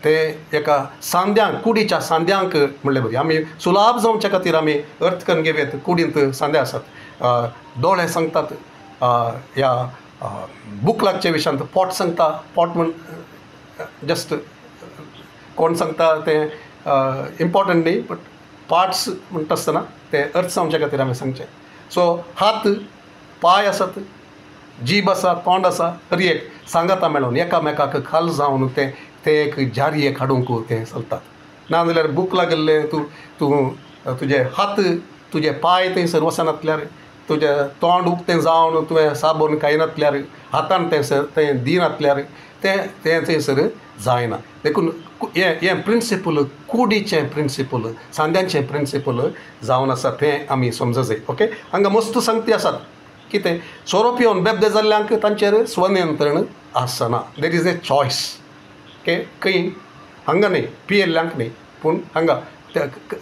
ते एका सांद्यांक कुडीच्या सांद्यांक म्हणलें बरी. आमी सुलाभ जावचे खातीर आमी अर्थ करून घेवेत. कुडींत सांदे आसात. दोळे सांगतात ह्या बुकलाकचे विशयांत. पोट सांगता. पोट म्हण जस्ट कोण सांगता ते इम्पॉर्टंट न्ही, बट पार्ट्स म्हणटा आसतना ते अर्थ जावचे खातीर आमी सांगचे. सो हात पाय आसात, जीब आसा, तोंड आसा, तरी एक सांगाता मेळोन एकामेकाक खाल जावन ते एक जारयेक हाडूंक ते चलतात. नाजाल्यार बूक लागले तूं तुजे हात तुजे पाय थंयसर वचनातल्यार तुजें तोंड उक्तें जावन तुवें साबण खायनातल्यार हातान तें दिनातल्यार तें थंयसर जायना. देखून हें प्रिंसिपल कुडीचें प्रिंसिपल सांद्यांचें प्रिंसिपल जावन आसा तें आमी समज जाय. ओके, हांगा मस्त सांगती आसात कितें सोरोप येवन बेबदे जाल्ल्यांक तांचेर स्वनियंत्रण आसना. There is a choice. Okay, खंय हांगा न्ही पियेल्ल्यांक न्ही, पूण हांगा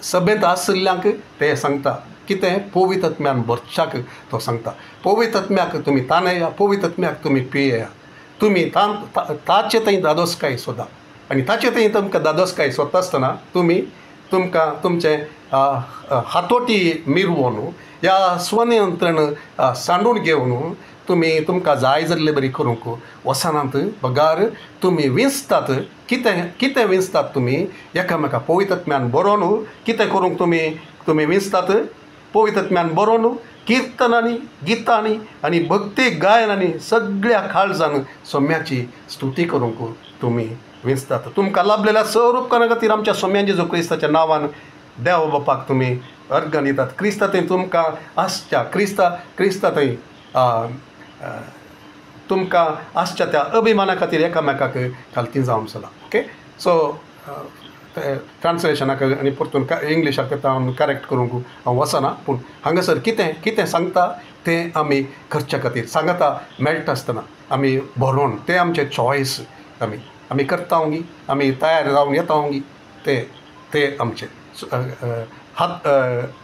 सभेंत आशिल्ल्यांक तें सांगता कितें पवित्र आत्म्यान भरच्याक तो सांगता. पवित्र आत्म्याक तुमी ताणया, पवित्र आत्म्याक तुमी पियेया. तुमी ताचे थंय दादोसकाय सोदा आनी ताचे थंय तुमकां दादोसकाय सोदता आसतना तुमकां तुमचें हातोटी मिरवून ह्या स्वनियंत्रण सांडून घेवन तुमकां जाय जाल्ले बरी करूंक वसनांत बगार तुमी विंचतात. कितें विंचतात तुमी एकामेका पवित्र आत्म्यान बरोवन कितें करूंक तुमी विंचतात. पवित्र आत्म्यान बरोवन कीर्तनांनी गितांनी आनी भक्ती गायनांनी सगळ्या काळजान सोम्याची स्तुती करूंक तुमी विंचतात. तुमकां लाभलेल्या सर्व उपकारां खातीर आमच्या सोम्या जेजू क्रिस्ताच्या नांवान देव बापाक तुमी अर्घ दितात. क्रिस्ता थंय तुमकां आसच्या क्रिस्ता थंय तुमकां आसच्या त्या अभिमाना खातीर एकामेकाक खालती जावन चला. ओके, सो ट्रान्सलेशनाक आनी परतून इंग्लिशाक हांव करेक्ट करूंक हांव वचना, पूण हांगासर कितें सांगता तें आमी करच्या खातीर सांगता मेळटा आसतना आमी बरोवन तें आमचें चॉयस आमी करता ओंगी, आमी तयार जावन येता ओंगी तें आमचें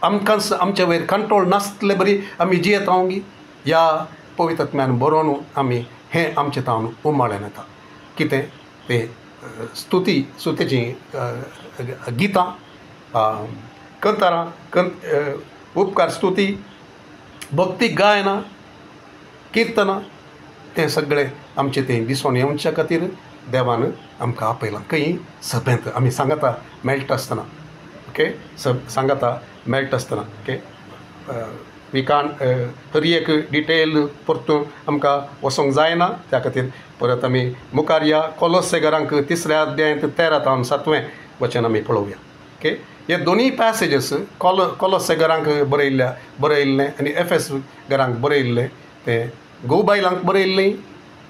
आमकां आमचे वयर कंट्रोल नासले बरी आमी जियेता ओंगी. ह्या पवित्र आत्म्यान बरोवन आमी हें आमचें तावन उमाळ्यान येता. कितें तें स्तुतीचीं गितां, कंतारां, उपकार स्तुती, भक्ती गायनां, कीर्तनां तें सगळें आमचें तें दिसून येवच्या खातीर देवान आमकां आपयलां. खंय सभेंत आमी सांगता मेळटा आसतना. ओके, सांगता मेळटा आसतना. ओके, वी कान हर एक डिटेल परतून आमकां वचोंक जायना. त्या खातीर परत आमी मुखार या कोलोसेकारांक 3ऱ्या अध्यायांत 13 वचन आमी पळोवया. ओके, हे दोनी पॅसेजीस कोलोसेकारांक बरयल्लें आनी एफेसकारांक बरयल्लें तें गोबायलांक बरयल्लें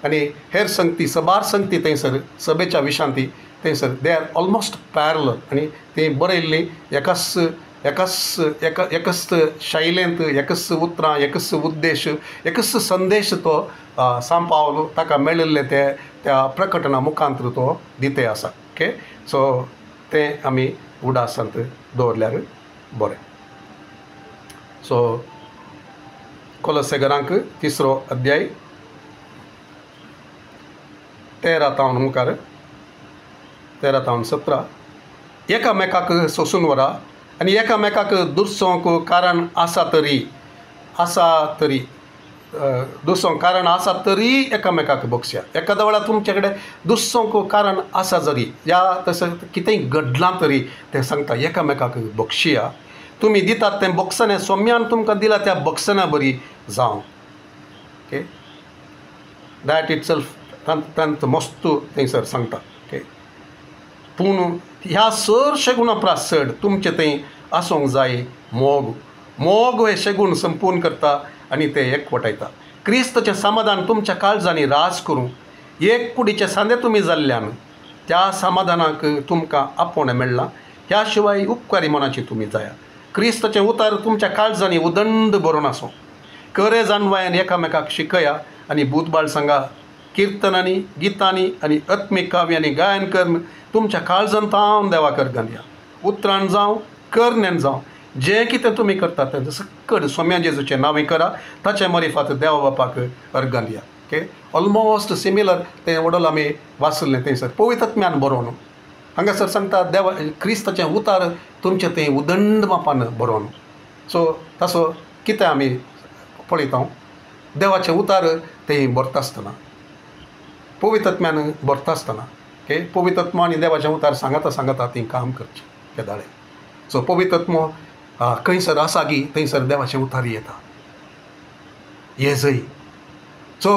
आनी हेर संगती सबार संगती थंयसर सभेच्या विशांती थंयसर दे आर ऑलमोस्ट पॅरल आनी ती बरयल्लीं एकच शैलेंत, एकच उतरां, एकच उद्देश, एकच संदेश तो सांपावलो ताका मेळिल्ले त्या प्रकटना मुखांतर तो दिते आसा. ओके, सो तें आमी उडासांत दवरल्यार बरें. सो कोलोसेकारांक 3रो अध्याय 13 मुखार 13 ते 17 एकामेकाक सोंसून व्हरा आनी एकामेकाक दुसोंक कारण आसा तरी दुसोंक कारण आसा तरी एकामेकाक बक्षया. एकाद्या वेळार तुमचे कडेन दुसोंक कारण आसा जरी या तशें कितेंय घडलां तरी तें सांगता एकामेकाक बक्षया. तुमी दितात तें बक्षणें सोम्यान तुमकां दिलां त्या बक्षणां बरी जावं. ओके, दॅट इट सेल्फ तांत मस्तू थंयसर सांगता. ओके, पूण ह्या चडशे गुणां चड तुमचे थंय आसूंक जाय मोग हे शेगूण संपूर्ण करता आनी ते एकवटायता. क्रिस्तचें समाधान तुमच्या काळजांनी राज करूं एक कुडीचे सांदे तुमी जाल्ल्यान त्या समाधानाक तुमकां आपोवणें मेळ्ळां. ह्या शिवाय उपकारी मनाची तुमी जाया. क्रिस्तचें उतार तुमच्या काळजांनी उदंड बरोवन आसूं. खरे जाणवायेन एकामेकाक शिकया आनी बुधबाळ सांगा. किर्तनांनी गितांनी आनी आत्मीक काव्यांनी गायन करून तुमच्या काळजांत देवाकर घालया. उतराण जावं करण्यान जावं जें कितें तुमी करतात तें सकड सोम्या जेजूचें नांवी करा. ताचे मरिफात देवा बापाक अर्घां दिया. ओके, ऑलमोस्ट सिमिलर तें वडोल आमी वाचलें थंयसर पवित्र आत्म्यान बरोवन. हांगासर सांगता देवा क्रिस्ताचें उतार तुमचें तें उदंड मापान बरोवन. सो ताचो कितें आमी पळयता देवाचें उतार तें बरता आसतना पवित्र आत्म्यान बरता आसतना. ओके, पवित्र आत्मा आनी देवाचें उतार सांगता तीं काम करचें केदाळे. सो पवित्र आत्मो खंयसर आसा गी थंयसर देवाचें उतार येता. येजय सो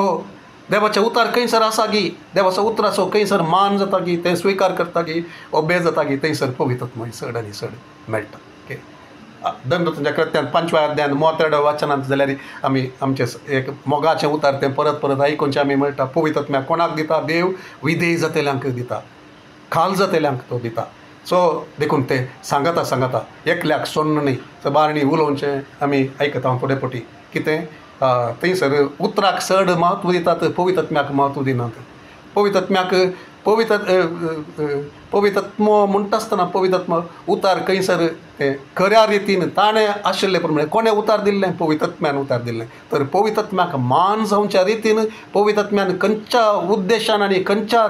देवाचें उतार खंयसर आसा गी देवाचो उतराचो खंयसर मान जाता गी तें स्विकार करता गी ओबे जाता गी थंयसर पवित्र आत्मा चड आनी चड मेळटा. ओके, दंडच्या कृत्यान 5व्या अध्यायान 33 वाचनांत जाल्यार आमी आमचें एक मोगाचें उतार तें परत परत आयकुनचें आमी मेळटा. पवित्र आत्म्या कोणाक दिता? देव विधेय जातेल्यांक दिता, खाल जातेल्यांक तो दिता. सो देखून ते सांगता एकल्याक सोन्न न्ही बारणी उलोवचें आमी आयकता थोडे फावटी. कितें थंयसर उतराक चड म्हत्व दितात, पवित्र आत्म्याक म्हत्व दिनात. पवित्र आत्म्याक पवित्र आत्मो म्हणटा आसतना पवित्र आत्मा उतार खंयसर तें खऱ्या रितीन ताणें आशिल्ले प्रमाणे कोणें उतार दिल्लें? पवित्र आत्म्यान उतार दिल्लें. तर पवित्र आत्म्याक मान जावच्या रितीन पवित्र आत्म्यान खंयच्या उद्देशान आनी खंयच्या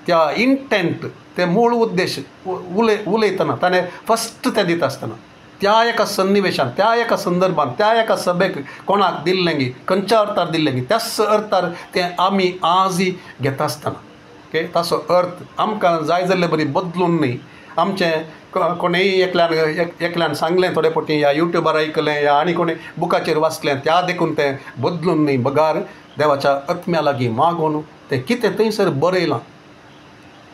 त्या इंटेंट ते मूळ उद्देश उलयतना ताणें फस्ट तें दिता आसतना त्या एका सन्निवेशान त्या एका संदर्भान त्या एका सभेक कोणाक दिल्लें गी खंयच्या अर्थार दिल्लें गी त्याच अर्थार तें आमी आजय घेता आसतना. ओके, ताचो अर्थ आमकां जाय जाल्लें बरी बदलून न्ही. आमचें कोणेय एकल्यान सांगलें थोडे फावटी या युट्यूबार आयकलें या आनी कोणें बुकाचेर वाचलें त्या देखून तें बदलून न्ही. बगार देवाच्या आत्म्या लागीं मागून तें कितें थंयसर बरयलां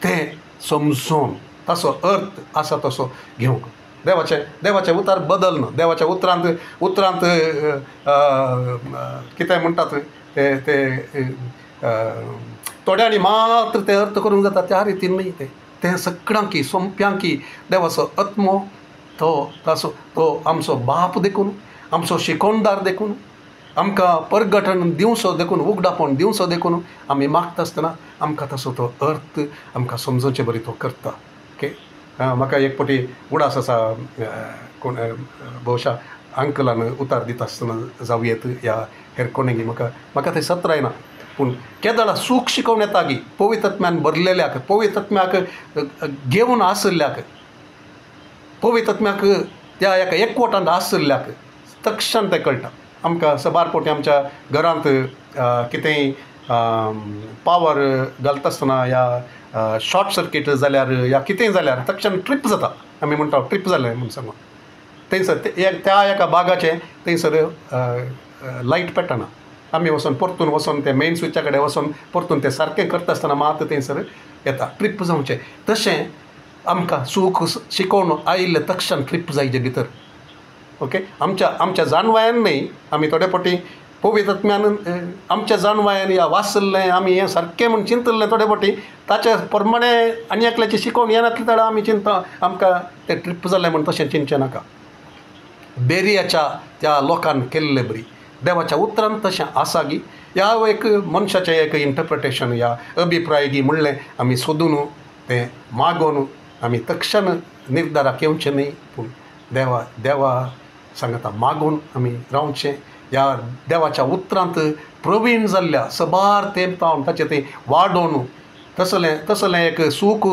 तें समजून ताचो अर्थ आसा तसो घेवंक. देवाचे उतार बदलना. देवाच्या उतरांत कितें म्हणटात ते थोड्यांनी मात्र ते अर्थ करूंक जाता त्या रितीन न्ही. तें सगळ्यांकी सोंप्यांकी देवाचो आत्मो तो आमचो बाप देखून आमचो शिकोणदार देखून आमकां परगटण दिवचो देखून उगडापण दिवचो देखून आमी मागता आसतना आमकां ताचो तो अर्थ आमकां समजोवचे बरी तो करता. ओके, म्हाका एक फावटी उडास आसा कोण भोवशा अंकलान उतार दिता आसतना जावं येत या हेर कोणेंगी म्हाका तें सत्र येना. पूण केदाळा सूख शिकोवन येता गी पवित्र आत्म्यान भरलेल्याक पवित्र आत्म्याक घेवन आसल्याक पवित्र आत्म्याक त्या एका एकवटांत आसल्याक तक्षण तें कळटा. आमकां सबार फावटी आमच्या घरांत कितेंय पावर घालता आसतना या शॉर्ट सर्कीट जाल्यार या कितेंय जाल्यार तक्षण ट्रीप जाता. आमी म्हणटा ट्रीप जालें म्हूण सांगून थंयसर त्या एका बागाचें थंयसर लायट पेटना. आमी परतून वचोन ते मेन स्विचा कडेन वचोन परतून तें सारकें करता आसतना मात थंयसर येता ट्रीप जावचें. तशें आमकां सूख शिकोवन आयिल्लें तक्षण ट्रीप जायचे भितर. ओके, आमच्या जाणवायान न्ही आमी थोडे फावटी पवित्र आत्म्यान आमच्या जाणवायान या वाचल्लें आमी हें सारकें म्हूण चिंतल्लें थोडे फावटी ताचे प्रमाणे आनी एकल्याचें शिकोवन येनातले तळा आमी चिंता आमकां तें ट्रीप जालें म्हूण तशें चिंतचें नाका. बेरियाच्या त्या लोकान केल्लें बरी देवाच्या उतरांत तशें आसा गी. ह्या एक मनशाचें एक इंटरप्रिटेशन या अभिप्राय गी म्हणलें आमी सोदून तें मागोवन आमी तक्षण निर्धाराक येवचें न्ही. पूण देवा सांगता मागून आमी रावचें. ह्या देवाच्या उतरांत प्रवीण जाल्ल्या सबार तेंपावन ताचें तें वाडोवन तसलें एक सूख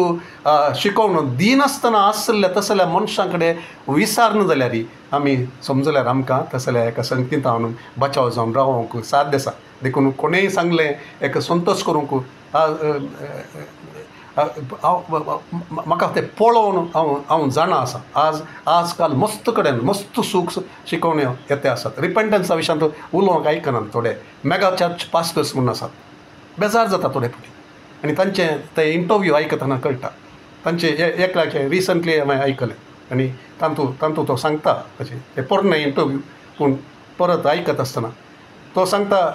शिकोवन दिनासतना आसल्या तसल्या मनशां कडेन विसारना जाल्यार आमी समजल्यार आमकां तसल्या एका संगतींत हांव बचाव जावन रावंक साध्य आसा. देखून कोणेंय सांगलें एक संतोश करूंक म्हाका तें पळोवन हांव जाणा आसा. आज काल मस्त कडेन मस्त सूख शिकोवण्यो येते आसात. रिपेंटन्सा विशयांत उलोवंक आयकनात थोडे मेगा चर्च पास्टर्स म्हणून आसात. बेजार जाता थोडे फावटी आनी तांचे ते इंटरव्यू आयकतना कळटा. तांचे एकल्याचे रिसंटली हांवें आयकलें आनी तातूंत तो सांगता अशें ते पोरणे इंटरव्यू पूण परत आयकत आसतना तो सांगता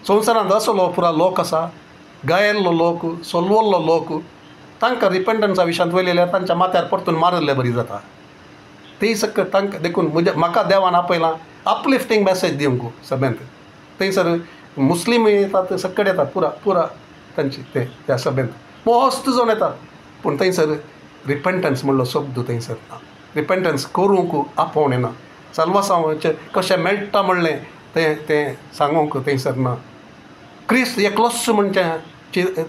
संवसारांत असलो पुरा लोक आसा गायल्लो लोक सोलवल्लो लोक तांकां रिपेंटन्सा विशयांत वयलेल्यार तांच्या माथ्यार परतून मारल्ले बरी जाता. तेय सकट तांकां देखून म्हाका देवान आपयलां अपलिफ्टींग मॅसेज दिवंक सगळ्यांत. थंयसर मुस्लीम येतात सकट येतात पुरा तांचे त्या सभेंत मस्त जावन येतात पूण थंयसर रिपेंटन्स म्हणलो शब्द थंयसर ना. रिपेंटन्स करूंक आपोवण येना. साल्वासांवाचें कशें मेळटा म्हणलें तें सांगूंक थंयसर ना. क्रिस्त एकलोच म्हणजे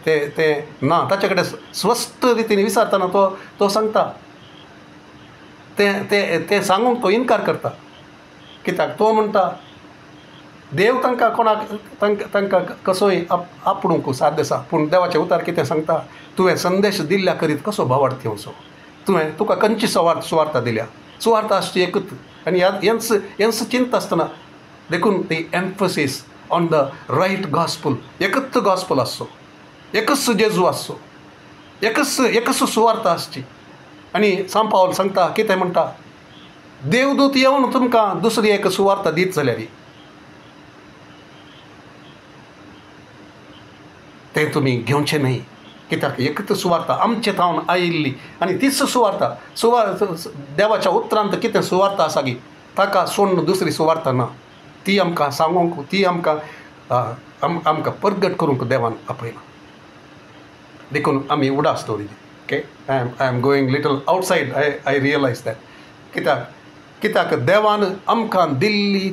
ते ना. ताचे कडेन स्वस्थ रितीन विचारतना तो सांगता ते सांगूंक तो इन्कार करता. कित्याक तो म्हणटा देव तांकां कसोय आपणूंक साध्य आसा पूण देवाचें उतार कितें सांगता तुवें संदेश दिल्ल्या करीत कसो भावार्थ येवचो. तुका खंयची सुवार्ता दिल्या. सुवार्ता आसची एकूच आनी हेंच चिंत आसतना देखून ती एम्फसीस ऑन द रायट गॉस्पल. एकच गॉस्पल आसचो. एकच जेजू आसचो. एकच सुवार्ता आसची. आनी सान पावल सांगता कितें म्हणटा देवदूत येवन तुमकां दुसरी एक सुवार्ता दीत जाल्यार तें तुमी घेवचें न्हय. कित्याक एकच सुवार्ता आमचे थावन आयिल्ली आनी तीच सुवार्ता देवाच्या उतरांत कितें सुवार्ता आसा गी ताका सोडून दुसरी सुवार्ता ना. ती आमकां सांगूंक ती आमकां परगट करूंक देवान आपयला. देखून आमी उडास दवरिली. Okay I am going little outside. I realise that कित्याक देवान आमकां दिल्ली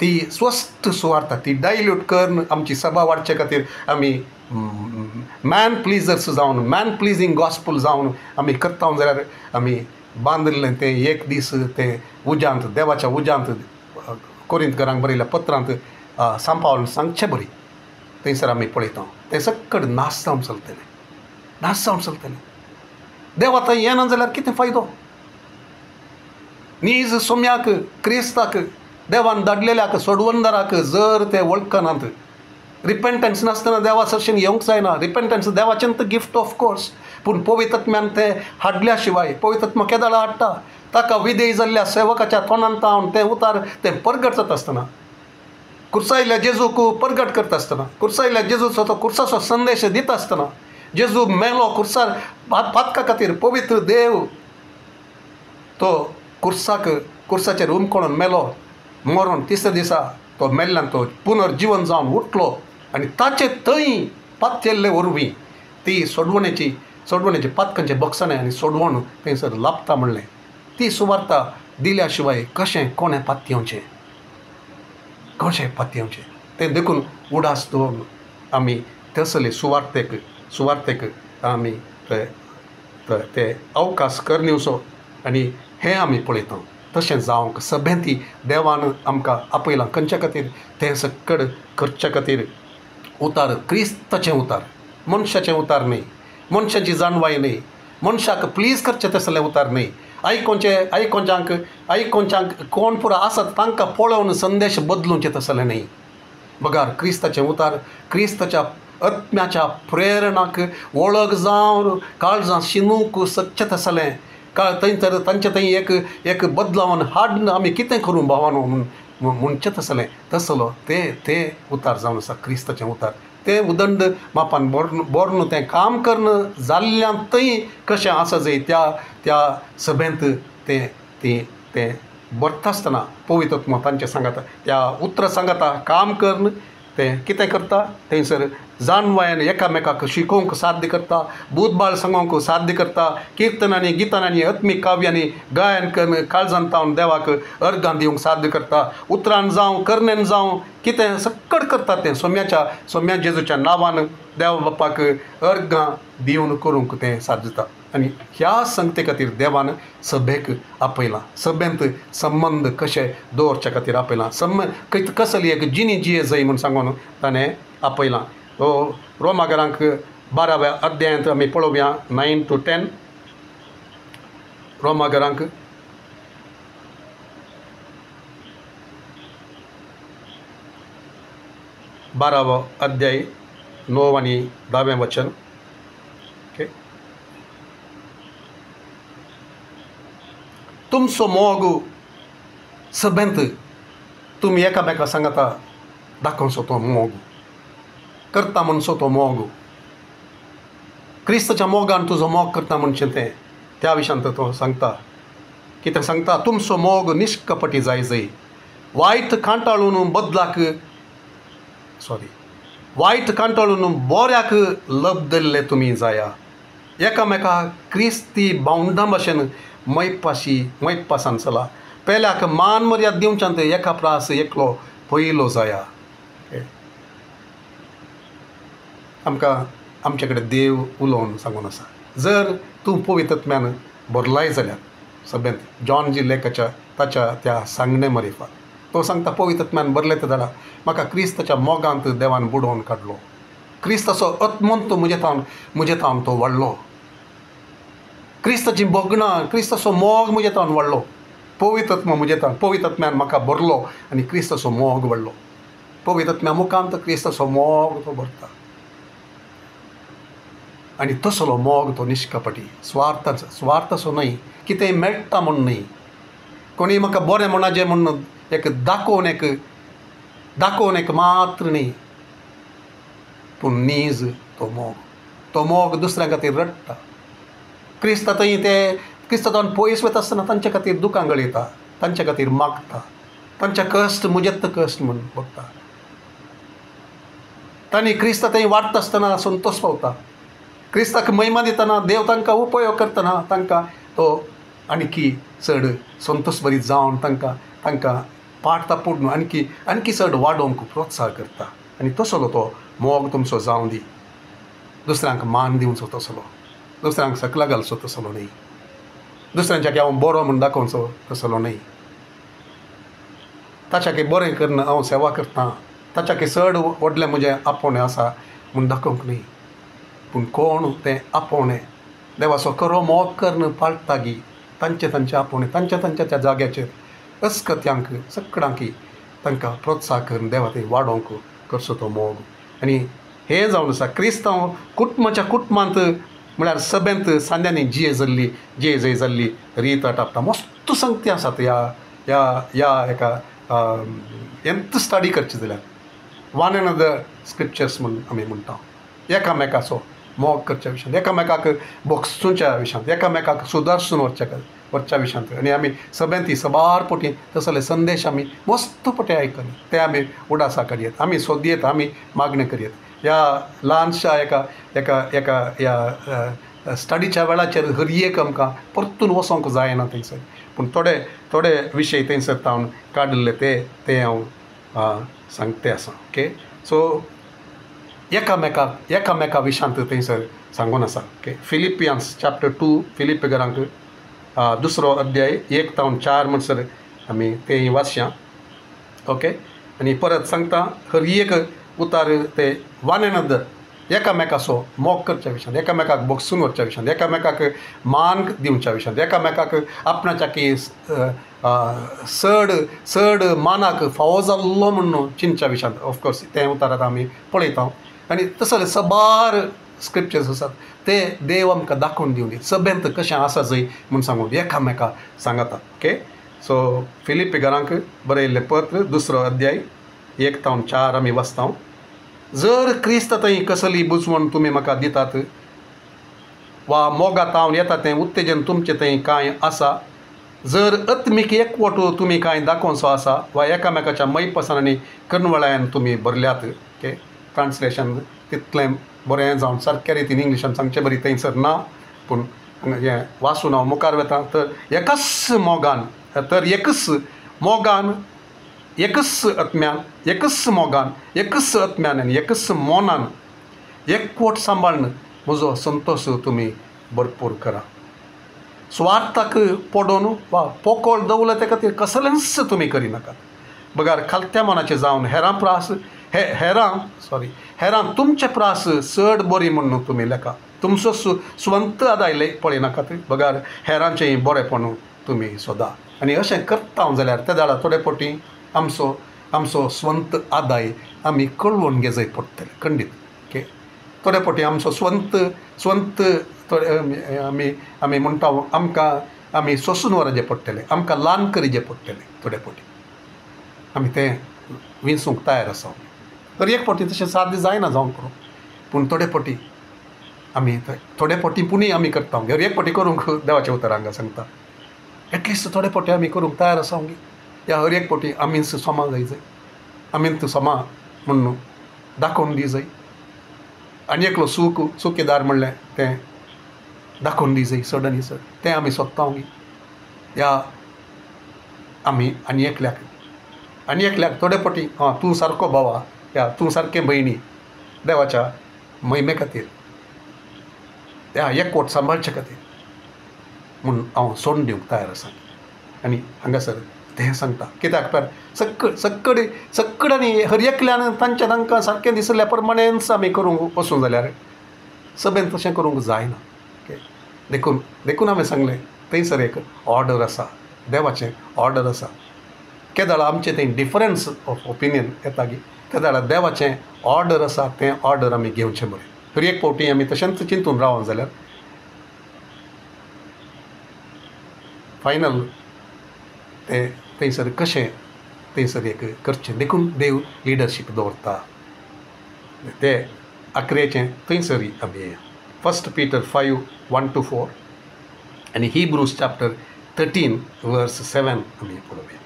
ती स्वस्थ सुवार्ता ती डायल्यूट करन आमची सभा वाडचे खातीर आमी मॅन प्लिजर्स जावन मॅन प्लिजींग गॉस्पल जावन आमी करता जाल्यार आमी बांदिल्लें तें एक दीस तें उज्यांत देवाच्या उज्यांत कोरिंथकारांक बरयल्या पत्रांत सान पावल सांगचें बरी थंयसर आमी पळयता तें सकट नाश जावन चलतलें. देव आतां येना जाल्यार कितें फायदो. नीज सोम्याक क्रिस्ताक देवान धाडलेल्याक सोडवणदाराक जर ते वळखनात रिपेंटन्स नासतना देवा सरशीन येवंक जायना. रिपेंटन्स देवाचें गिफ्ट ऑफ कोर्स पूण पवित्रत्म्यान तें हाडल्या शिवाय पवित्रत्म केदाळा हाडटा ताका विधेय जाल्ल्या सेवकाच्या तोंडांत हांव तें उतार तें परगट जाता आसतना कुर्सायल्या जेजूक परगट करता आसतना कुर्सायल्या जेजूचो तो कुर्साचो संदेश दिता आसतना जेजू मेलो कुर्सार पातका खातीर पवित्र देव तो कुर्साचेर उमकोळून मेलो मरून तिसऱ्या दिसा तो मेल्ल्यान तो पुनर्जीवन जावन उठलो आनी ताचे थंय पातयल्ले वरवीं ती सोडवणेची पातकांचे बक्षणें आनी सोडवण थंयसर लाभता म्हणलें. ती सुवार्ता दिल्या शिवाय कशें कोणें पातयेवचें तें देखून उडास दवरून आमी तसले सुवार्तेक आमी ते अवकाश करनिवचो आनी हें आमी पळयता. तशें जावंक सभेंती देवान आमकां आपयलां खंयच्या खातीर तें सकट करचे खातीर उतार क्रिस्ताचें उतार मनशाचें उतार न्हय. मनशाची जाणवाय न्हय. मनशाक प्लीज करचें तसलें उतार न्हय. आयकोनच्यांक कोण पुरो आसात तांकां पळोवन संदेश बदलूंचें तसलें न्हय. बगार क्रिस्ताचें उतार क्रिस्ताच्या आत्म्याच्या प्रेरणाक वळख जावन काळजां शिनूक सच्चें तसलें थंयसर तांचे थंय एक बदलावन हाडून आमी कितें करूं भावानो म्हणचें तसलो तें उतार जावन आसा क्रिस्ताचें उतार. तें उदंड मापान बोर्ण तें काम करन जाल्ल्यान थंय कशें आसा जंय त्या सभेंत तें बरता आसतना पवित्रत्म तांचें सांगता त्या उतर सांगता काम करन तें कितें करता थंयसर जाणवायन एकामेकाक शिकोवंक साध्य करता, बुधबाळ सांगोवंक साध्य करता, किर्तनांनी गितानांनी आत्मीक काव्यांनी गायन करून काळजांत तावन देवाक अर्गां दिवंक साध्य करता, उतरान जावं करण्यान जावं कितें सक्कड करता तें सोम्या जेजूच्या नांवान देवा बापाक अर्गां दिवन करूंक तें साध्य जाता. आनी ह्या संगते खातीर देवान सभेक आपयलां, सभेंत संबंद कशे दवरचे खातीर आपयलां, कसली एक जिणी जिये जाय म्हूण सांगून ताणें आपयलां. रोमाकारांक 12व्या अध्यायांत आमी पळोवया 9 to 10. रोमाकारांक 12वो अध्याय 9 आनी 10वें वचन. तुमचो मोग सभेंत तुमी एकामेका सांगता दाखोवचो तो मोग करता म्हणचो तो मोग, क्रिस्ताच्या मोगान तुजो मोग करता म्हणचें तें त्या विशयांत तो सांगता. कितें सांगता? तुमचो मोग निश्कपटी जाय, वायट कांटाळून बऱ्याक लबदल्ले तुमी जाया, एकामेकाक क्रिस्ती भावंडां भाशेन मैपासान चला, पेल्याक मान मर्याद दिवच्यान एका प्रास एकलो पयलो जाया. आमकां आमचे कडेन देव उलोवन सांगून आसा, जर तूं पवित्रत्म्यान भरलाय जाल्यार सभेंत जॉन जी लेखाच्या ताच्या त्या सांगणे मरिफा तो सांगता पवित्रत्म्यान भरले ते जाल्यार म्हाका क्रिस्ताच्या मोगांत देवान बुडोवन काडलो, क्रिस्ताचो आत्मंत म्हजे तावन तो वाडलो, क्रिस्ताची भोगणां क्रिस्ताचो मोग म्हजे तावन वाडलो, पवित्रत्म म्हजे तावन पवित्रत्म्यान म्हाका भरलो आनी क्रिस्ताचो मोग वाडलो. पवित्रत्म्या मुखांत क्रिस्ताचो मोग तो भरता आनी तसलो मोग तो निश्कपटी स्वार्थाचो न्हय, कितेंय मेळटा म्हूण न्हय, कोणी म्हाका बरें म्हणा म्हूण एक दाखोवन एक मात्र न्हय, पूण नीज तो मोग दुसऱ्यां खातीर रडटा. क्रिस्ता थंय ते क्रिस्तांतल्यान पयस वता आसतना तांचे खातीर दुकां गळयता, तांचे खातीर मागता, तांचे कश्ट म्हजेत कश्ट म्हूण बघता. तांणी क्रिस्ता थंय वाडटा आसतना संतोश पावता, क्रिस्ताक महिमा दितना देव तांकां उपयोग करतना तांकां तो आणकी चड संतोश भरीत जावन तांकां पाडता पुडून आणकी चड वाडोवंक प्रोत्साह करता. आनी तसलो तो मोग तुमचो जावं दी, दुसऱ्यांक मान दिवचो तसलो, दुसऱ्यांक सकला घालचो तसलो न्हय, दुसऱ्यांच्या हांव बरो म्हूण दाखोवचो तसलो न्हय, ताच्याक बरें करना हांव सेवा करता, ताच्याक चड व्हडलें म्हजें आपोवणें आसा म्हूण दाखोवंक न्हय, पूण कोण तें आपोवणें देवाचो खरो मोग करन पाळटा गी तांचे आपोवणें तांच्या त्या जाग्याचेर अस्कत्यांक सगळ्यांक तांकां प्रोत्साह करून देवा थंय वाडोवंक करचो तो मोग. आनी हें जावन आसा क्रिस्तांव कुटुंबांत म्हळ्यार सभेंत सांद्यांनी जिये जय जाल्ली रीत आटापता. मस्त संगती आसात ह्या एका एंत स्टडी करचें जाल्यार वन एनदर स्क्रिप्चर्स म्हूण आमी म्हणटा, एकामेकाचो मोग करच्या विशयांत, एकामेकाक भोगसूच्या विशयांत, एकामेकाक सुदारसून वरच्या विशयांत. आनी आमी सभेंत सबार पोटी तसले संदेश आमी मस्त पोटी आयकले, ते आमी उडासा करयेत, आमी सोदयेत, आमी मागणी करयेत. ह्या ल्हानशा ह्या स्टडीच्या वेळाचेर हर एक आमकां परतून वचोंक जायना थंयसर, पूण थोडे विशय थंयसर तावन काडिल्ले ते हांव सांगते आसा. ओके, सो एकामेका विशयांत थंयसर सांगून आसा. ओके, फिलिपियन्स चॅप्टर 2 फिलिपियरांक 2रो अध्याय 1 to 4 म्हणसर आमी तें वाचया. ओके, आनी परत सांगता हर एक उतार ते वन एनदर एकामेकाचो मोग करच्या विशयांत, एकामेकाक भोगसून वरच्या विशयांत, एकामेकाक मान दिवच्या विशयांत, एकामेकाक आपणाच्या की चड मानाक फावो जाल्लो म्हणून चिंतच्या विशयांत. ऑफकोर्स ते उतारांत आमी पळयता. आनी तसले सबार स्क्रिप्चर्स आसात ते देव आमकां दाखोवन दिवन दी सभेंत कशें आसा जंय म्हूण सांगून एकामेका सांगता. ओके, सो फिलिपियरांक बरयल्लें पत्र 2रो अध्याय 1 to 4 आमी वाचता. जर क्रिस्त थंय कसली बुजवण तुमी म्हाका दितात वा मोगा तावन येता तें उत्तेजन तुमचें थंय कांय आसा, जर आत्मीक एकवटू तुमी कांय दाखोवचो आसा वा एकामेकाच्या मैपसान आनी कनवळ्यान तुमी भरल्यात, ओके, ट्रान्सलेशन तितलें बरें जावन सारक्या रितीन इंग्लिशान सांगचें बरी थंयसर ना, पूण हें वाचून हांव मुखार वता. तर एकच मोगान, तर एकच मोगान, एकच आत्म्यान, एकच मोगान, एकच आत्म्यान आनी एकच मोनान एकवट सांबाळन म्हजो संतोश तुमी भरपूर करा. स्वार्थाक पडून वा पोकळ दवलते खातीर कसलेंच तुमी करिनाकात. बगार खालत्या मनाचें जावन हेरां तुमचे प्रास चड बरी म्हणून तुमी लेखा. तुमचो स्वंत आदाय पळयनाकात. बगार हेरांचेंय बरेपण तुमी सोदा. आनी अशें करता जाल्यार त्या दाळा थोडे फावटी आमचो स्वंत आदाय आमी कळवून घेवचें पडटलें खंडीत. ओके, थोडे फावटी आमचो स्वंत आमी म्हणटा आमी सोंसून व्हरचें पडटलें, आमकां ल्हान करचें पडटलें. थोडे फावटी आमी तें विंसूंक तयार आसा. तर एक फावटी तशें साद्य जायना जावन करूंक, पूण थोडे फावटी पुणूय आमी करता. एक फावटी करूंक देवाच्या उतर हांगा सांगता, एटलिस्ट थोडे फावटी आमी करूंक तयार आसा. ह्या हर एक फावटी आमीच सोमा जाय, आमींत सोमा म्हणून दाखोवन दी जाय. आनी एकलो सुकेदार म्हणलें तें दाखोवन दी जाय चड आनी चड. तें आमी सोदता. ह्या आमी आनी एकल्याक थोडे फावटी तूं सारको भावा या तूं सारकें भयणी देवाच्या महिमे खातीर ह्या एकवट सांबाळचे खातीर म्हूण हांव सोडून दिवंक तयार आसा. आनी हांगासर तें सांगता कित्याक तर सक्कड आनी हर एकल्यान तांकां सारकें दिसल्या प्रमाणेच आमी करूंक वचूं जाल्यार सगळें तशें करूंक जायना. देखून हांवें सांगलें थंयसर एक ऑर्डर आसा, देवाचें ऑर्डर आसा. केदाळ आमचें थंय डिफरन्स ऑफ ओपिनियन येता की त्या दाळा देवाचें ऑर्डर आसा, तें ऑर्डर आमी घेवचें बरें. हर एक फावटी आमी तशेंच चिंतून रावूं जाल्यार फायनल तें थंयसर कशें थंयसर एक करचें. देखून देव लिडरशीप दवरता. तें अकरेचें थंयसरी आमी येया. 1 Peter 5:1-4 आनी Hebrews chapter 13 verse 7 आमी पळोवया.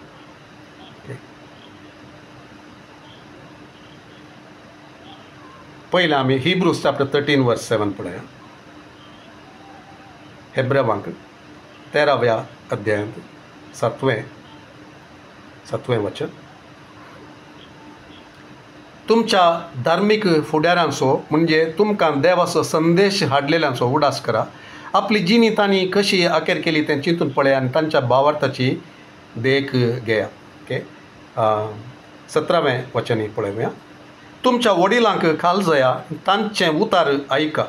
पयलें आमी Hebrews chapter 13 verse 7 पळया. हेब्रेवांक 13व्या अध्यायांत 7वें वचन. तुमच्या धार्मीक फुडाऱ्यांचो म्हणजे तुमकां देवाचो संदेश हाडलेल्यांचो उडास करा. आपली जिणी तांणी कशी आखेर केली तें चिंतून पळया आनी तांच्या भावार्थाची देख घेया. ओके, 17वें वचन पळोवया. तुमच्या वडिलांक काळजया, तांचें उतार आयका.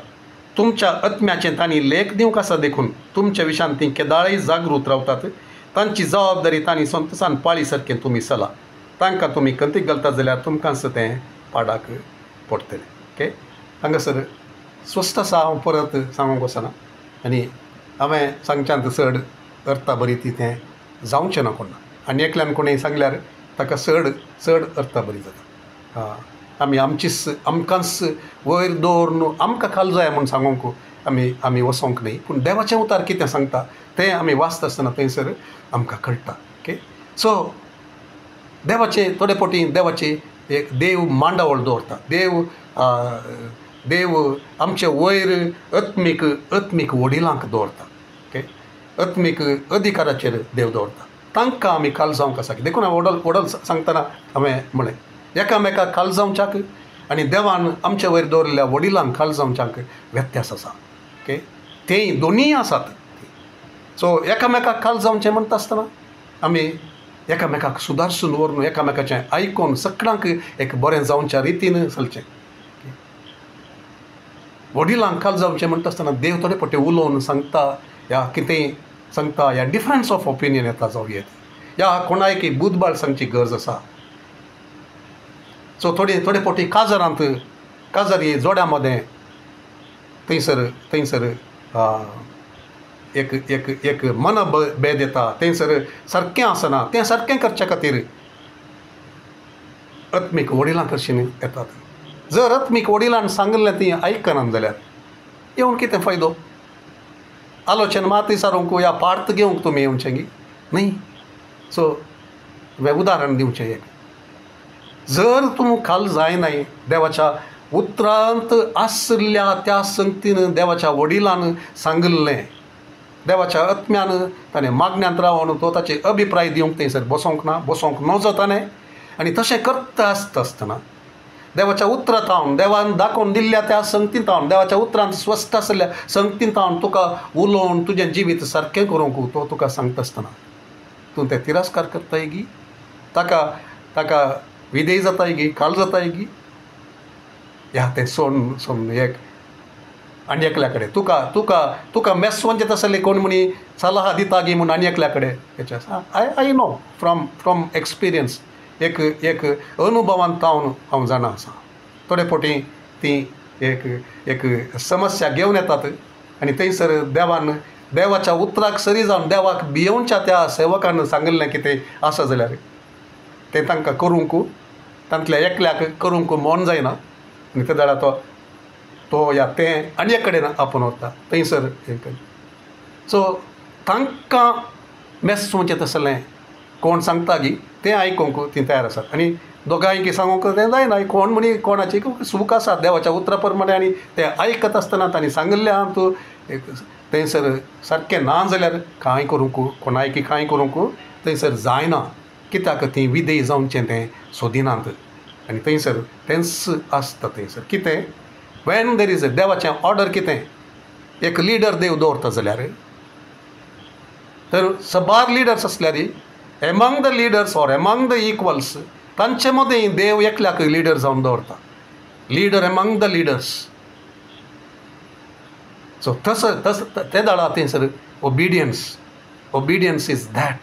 तुमच्या आत्म्याचें तांणी लेख दिवंक आसा देखून तुमच्या विशयान तीं केदाळय जागृत रावतात. तांची जबाबदारी तांणी संतोशान पाळी सारकें तुमी चला. तांकां तुमी कंतीक घालतात जाल्यार तुमकांच तें पाडाक पडटलें. ओके, हांगासर स्वस्त आसा. हांव परत सांगूंक वचना आनी हांवें सांगच्यांत चड अर्था बरी ती तें जावचें ना कोणा. आनी एकल्यान कोणेंय सांगल्यार ताका चड अर्था बरी जाता. आमी आमकांच वयर दवरून आमकां काळजाय म्हूण सांगूंक आमी वचोंक न्ही, पूण देवाचें उतार कितें सांगता तें आमी वाचता आसतना थंयसर आमकां कळटा. ओके, सो थोडे फावटी देवाची एक देव मांडावळ दवरता. देव आमचे वयर आत्मीक वडिलांक दवरता. ओके, आत्मीक अधिकाराचेर देव दवरता. तांकां आमी काळजावंक आसा. देखून हांव वडल सांगतना हांवें म्हळें एकामेकाक काळजावच्याक आनी देवान आमचे वयर दवरलेल्या वडिलांक काळजावच्याक व्यत्यास आसा. ओके, तेंय दोनीय आसात. सो एकामेकाक काळजावचें म्हणटा आसतना आमी एकामेकाक सुदारसून व्हरून एकामेकाचें आयकून सगळ्यांक एक बरें जावच्या रितीन चलचें. वडिलांक काळजावचें म्हणटा आसतना देव थोडे फावटी उलोवन सांगता या कितेंय सांगता या डिफरन्स ऑफ ओपिनियन येता जावं येता या कोणायक बुधबाळ सांगची गरज आसा. सो थोडे फावटी काजारी जोड्या मदें थंयसर एक मनभेद येता. थंयसर सारकें आसना. तें सारकें करचे खातीर आत्मीक वडिलां कडच्यान येतात. जर आत्मीक वडिलांन सांगलें ती आयकनात जाल्यार येवन कितें फायदो. आलोचन मात विचारूंक या पार्थ घेवंक तुमी येवचें गी न्ही. सो हांवें उदाहरण दिवचें एक. जर तूं काल जायनाय देवाच्या उतरांत आसल्या त्या संगतीन देवाच्या वडिलान सांगल्लें, देवाच्या आत्म्यान ताणें मागण्यांत रावन तो ताचे अभिप्राय दिवंक थंयसर बसोंक नजो ताणें. आनी तशें करता आसतना देवाच्या उतरांत हांव देवान दाखोवन दिल्ल्या त्या संगतींत हांव देवाच्या उतरांत स्वस्थ आसल्या संगतींत हांव तुका उलोवन तुजें जिवीत सारकें करूंक तो तुका सांगता आसतना तूं तें तिरस्कार करताय गी, ताका विधेय जाताय गी, काल जाताय गी. ह्या तें सोडून एक आनी एकल्या कडेन तुका मेसवंचें तसलें कोण म्हणी सल्ला दिता गी म्हूण आनी एकल्या कडेन आय नो फ्रॉम एक्सपिरियन्स, एक अनुभवांत हांव जाणा आसा. थोडे फावटी ती एक समस्या घेवन येतात आनी थंयसर देवाच्या उतराक सरी जावन देवाक भियोवच्या त्या सेवकान सांगलें कितें आसा जाल्यार तें तांकां करूंक तांतल्या एकल्याक करूंक मन जायना आनी त्या दाडा तो या तें आनी एक कडेन आपूण वता थंयसर. सो तांकां मेसवचें तसलें कोण सांगता गी तें आयकूंक ती तयार आसात. आनी दोगांयकी सांगूंक तें जायना, कोण म्हणी कोणाची सूख आसा देवाच्या उतरा प्रमाणे आनी तें आयकत आसतना तांणी सांगल्लें आहा तूं थंयसर सारकें ना जाल्यार कांय करूंक कोणायकी कांय करूंक थंयसर जायना, कित्याक ती विधेय जावचें तें सोदिनात. आनी थंयसर टेन्स आसता थंयसर कितें वेन देर इज देवाचें ऑर्डर कितें. एक लिडर देव दवरता जाल्यार तर सबार लिडर्स आसल्यार among the leaders or among the equals तांचे मदें देव एकल्याक लिडर जावन दवरता, leader among the leaders. So ते दाडा थंयसर ओबिडियन्स इज दॅट.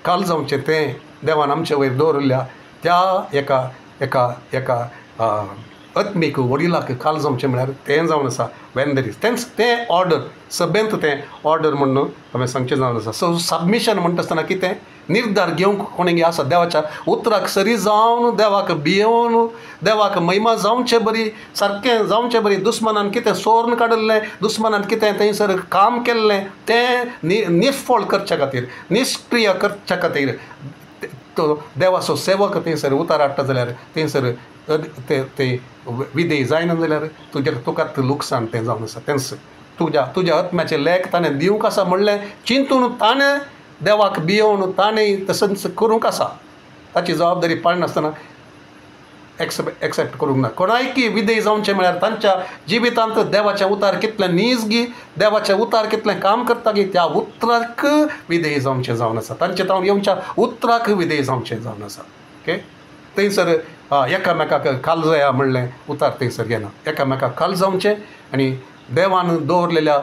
काल जावचें तें देवान आमचे वयर दवरल्या त्या एका आत्मीक वडिलाक काल जावचें म्हळ्यार तें जावन आसा वेन देर इज तें ऑर्डर सभेंत तें ऑर्डर म्हणून हांवें सांगचें जावन आसा. सो सबमिशन म्हणटा आसतना कितें निर्धार घेवंक कोणें आसा देवाच्या उतराक सरी जावन देवाक भियोवन देवाक महिमा जावचें बरी सारकें जावचें बरी. दुस्मानान कितें सोर्न काडिल्लें, दुस्मानान कितें थंयसर काम केल्लें तें निश्फळ करचे खातीर, निश्क्रीय करचे खातीर तो देवाचो सेवक थंयसर उतार हाडटा जाल्यार थंयसर ते विधेय जायना जाल्यार तुकाच लुकसाण तें जावन आसा. तेंच तुज्या आत्म्याचें लेख ताणें दिवंक आसा म्हणलें चिंतून ताणें देवाक भियोवन ताणें तसंच करूंक आसा. ताची जबाबदारी पाळनासतना एक्सेप्ट करूंक ना. कोणायकी विधेय जावचें म्हळ्यार तांच्या जिवितांत देवाचें उतार कितलें नीज गी, देवाचें उतार कितलें काम करता गी त्या उतराक विधेय जावचें जावन आसा. तांचे तावन येवच्या उतराक विधेय जावचें जावन आसा. ओके थंयसर एकामेकाक काल जाया म्हणलें उतार थंयसर घेना, एकामेकाक काल जावचें आनी देवान दवरलेल्या